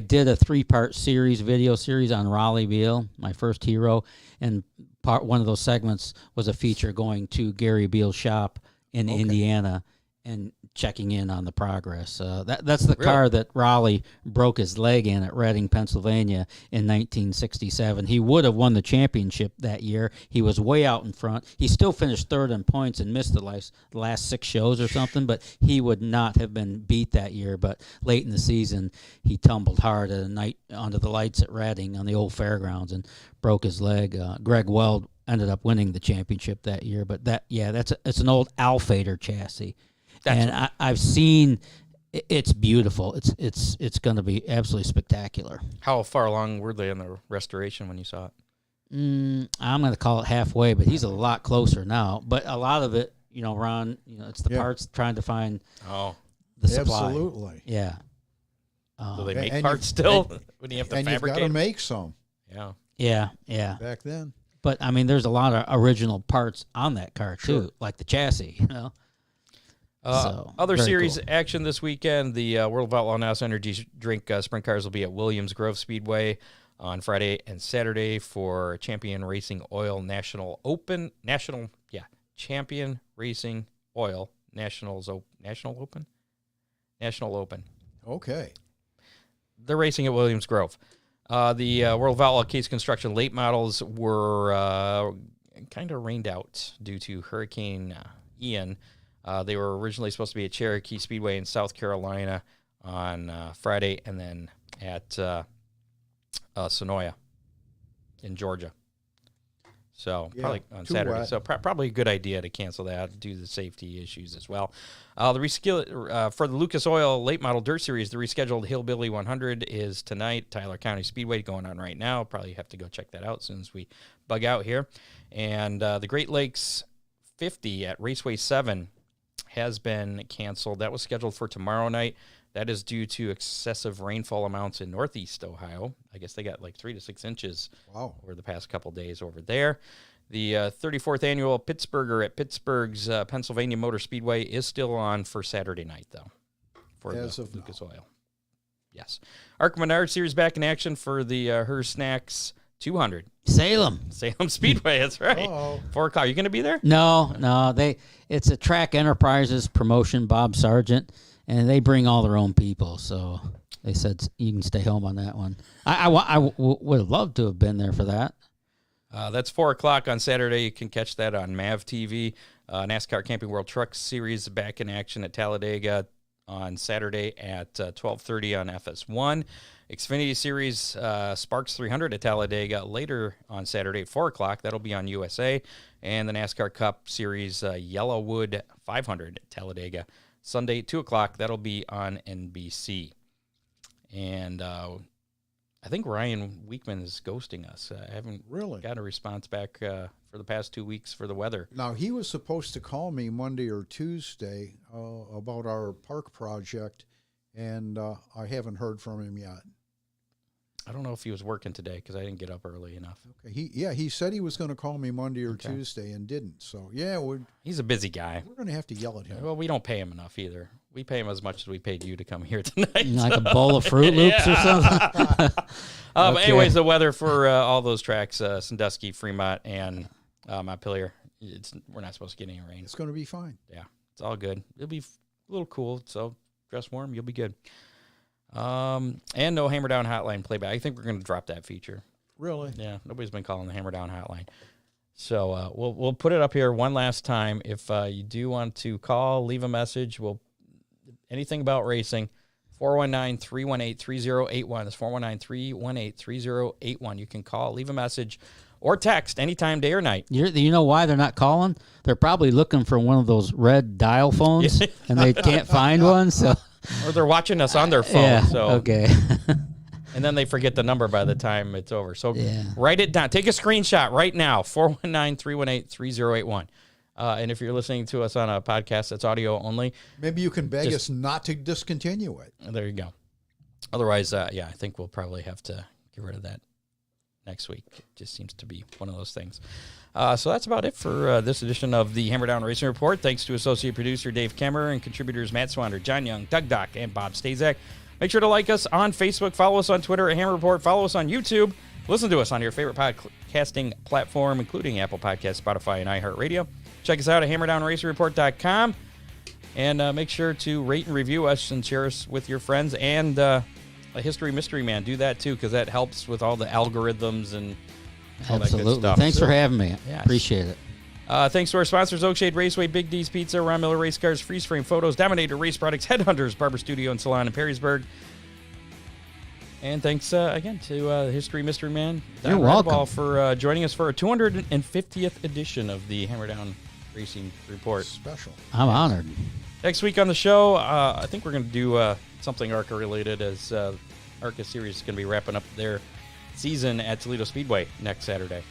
did a 3-part video series on Raleigh Beal, my first hero, and one of those segments was a feature going to Gary Beal's shop in Indiana and checking in on the progress. That's the car that Raleigh broke his leg in at Reading, Pennsylvania in 1967. He would have won the championship that year. He was way out in front. He still finished third in points and missed the last 6 shows or something, but he would not have been beat that year. But late in the season, he tumbled hard at a night under the lights at Reading on the old fairgrounds and broke his leg. Greg Weld ended up winning the championship that year. But it's an old Alfader chassis. I've seen it's beautiful. It's going to be absolutely spectacular. How far along were they in the restoration when you saw it? I'm going to call it halfway, but he's a lot closer now. But a lot of it, Ron, it's the parts trying to find the supply. Absolutely. Yeah. Do they make parts still when you have to fabricate? And you've got to make some. Yeah. Yeah. Back then. But, I mean, there's a lot of original parts on that car, too, like the chassis, Other series action this weekend, the World of Outlaw NOS Energy Drink Sprint Cars will be at Williams Grove Speedway on Friday and Saturday for Champion Racing Oil National Open. Champion Racing Oil National Open? National Open. Okay. They're racing at Williams Grove. The World of Outlaw Case Construction late models were kind of rained out due to Hurricane Ian. They were originally supposed to be at Cherokee Speedway in South Carolina on Friday and then at Sonoya in Georgia. So probably on Saturday. Wet. So probably a good idea to cancel that due to the safety issues as well. For the Lucas Oil Late Model Dirt Series, the rescheduled Hillbilly 100 is tonight. Tyler County Speedway going on right now. Probably have to go check that out as soon as we bug out here. And the Great Lakes 50 at Raceway 7 has been canceled. That was scheduled for tomorrow night. That is due to excessive rainfall amounts in northeast Ohio. I guess they got like 3 to 6 inches over the past couple days over there. The 34th annual Pittsburgher at Pittsburgh's Pennsylvania Motor Speedway is still on for Saturday night, though, for As the of Lucas Oil. Yes. ARCA Menard Series back in action for the Her Snacks 200. Salem Speedway, that's right. 4 o'clock. You going to be there? No. It's a Track Enterprises promotion, Bob Sargent, and they bring all their own people. So they said you can stay home on that one. I would have loved to have been there for that. That's 4 o'clock on Saturday. You can catch that on MAV TV. NASCAR Camping World Truck Series back in action at Talladega on Saturday at 12:30 on FS1. Xfinity Series Sparks 300 at Talladega later on Saturday at 4 o'clock. That'll be on USA. And the NASCAR Cup Series Yellowwood 500 at Talladega Sunday at 2 o'clock. That'll be on NBC. And I think Ryan Weekman is ghosting us. I haven't Really? got a response back for the past 2 weeks for the weather. Now, he was supposed to call me Monday or Tuesday about our park project, and I haven't heard from him yet. I don't know if he was working today because I didn't get up early enough. Okay. He said he was going to call me Monday or Tuesday and didn't. So, yeah, He's a busy guy. we're going to have to yell at him. Well, we don't pay him enough either. We pay him as much as we paid you to come here tonight. Like a bowl of Fruit Loops or something? But anyways, the weather for all those tracks, Sandusky, Fremont, and Montpelier, we're not supposed to get any rain. It's going to be fine. Yeah, it's all good. It'll be a little cool, so dress warm. You'll be good. And no Hammer Down Hotline playback. I think we're going to drop that feature. Really? Yeah, nobody's been calling the Hammer Down Hotline. So we'll put it up here one last time. If you do want to call, leave a message. Anything about racing, 419-318-3081. That's 419-318-3081. You can call, leave a message, or text anytime, day or night. You know why they're not calling? They're probably looking for one of those red dial phones, and they can't find one. So, or they're watching us on their phone. yeah, So okay. and then they forget the number by the time it's over. So write it down. Take a screenshot right now, 419-318-3081. And if you're listening to us on a podcast that's audio only, maybe you can beg us not to discontinue it. There you go. Otherwise, I think we'll probably have to get rid of that next week. It just seems to be one of those things. So that's about it for this edition of the Hammer Down Racing Report. Thanks to associate producer Dave Kemmer and contributors Matt Swander, John Young, Doug Dock, and Bob Stazak. Make sure to like us on Facebook, follow us on Twitter at Hammer Report, follow us on YouTube, listen to us on your favorite podcasting platform, including Apple Podcasts, Spotify, and iHeartRadio. Check us out at hammerdownracingreport.com, and make sure to rate and review us and share us with your friends. And a History Mystery Man, do that too, because that helps with all the algorithms and all that good stuff. Thanks for having me. Yes. Appreciate it. Thanks to our sponsors, Oakshade Raceway, Big D's Pizza, Ron Miller Race Cars, Freeze Frame Photos, Dominator Race Products, Headhunters, Barber Studio and Salon in Perrysburg. And thanks again to History Mystery Man, You're welcome. Radebaugh, for joining us for our 250th edition of the Hammer Down Racing Report. Special. I'm honored. Next week on the show, I think we're going to do something ARCA related, as ARCA Series is going to be wrapping up their season at Toledo Speedway next Saturday.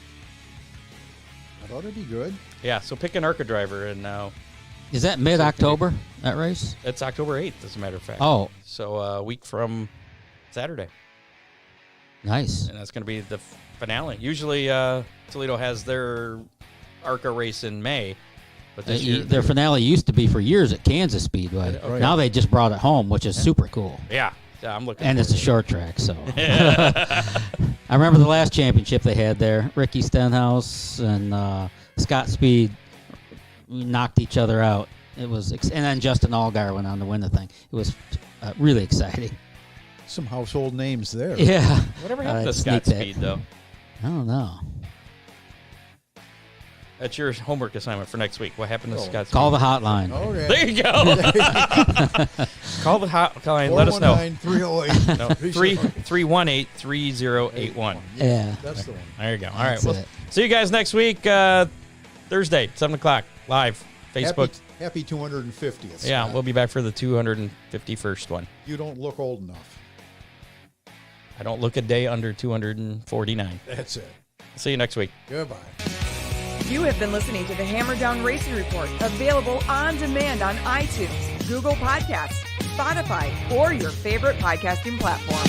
That ought to be good. Yeah, so pick an ARCA driver, and now Is that mid-October, that race? it's October 8th, as a matter of fact. Oh, So a week from Saturday. nice. And that's going to be the finale. Usually Toledo has their ARCA race in May, but this year Their finale used to be for years at Kansas Speedway. Okay. Now they just brought it home, which is super cool. yeah, I'm looking. And it's a short track, so. I remember the last championship they had there. Ricky Stenhouse and Scott Speed knocked each other out. It was, and then Justin Allgaier went on to win the thing. It was really exciting. Some household names there. Yeah. Whatever happened to sneak Scott that. Speed, though? I don't know. That's your homework assignment for next week. What happened to Scott Speed? Call the hotline. Okay. There you go. Call the hotline. Let us know. 419-308. No, 318-3081. Yeah. That's the one. There you go. All right. That's Well, it. see you guys next week, Thursday, 7 o'clock, live, Facebook. Happy 250th. Yeah, Scott. we'll be back for the 251st one. You don't look old enough. I don't look a day under 249. That's it. See you next week. Goodbye. You have been listening to the Hammer Down Racing Report, available on demand on iTunes, Google Podcasts, Spotify, or your favorite podcasting platform.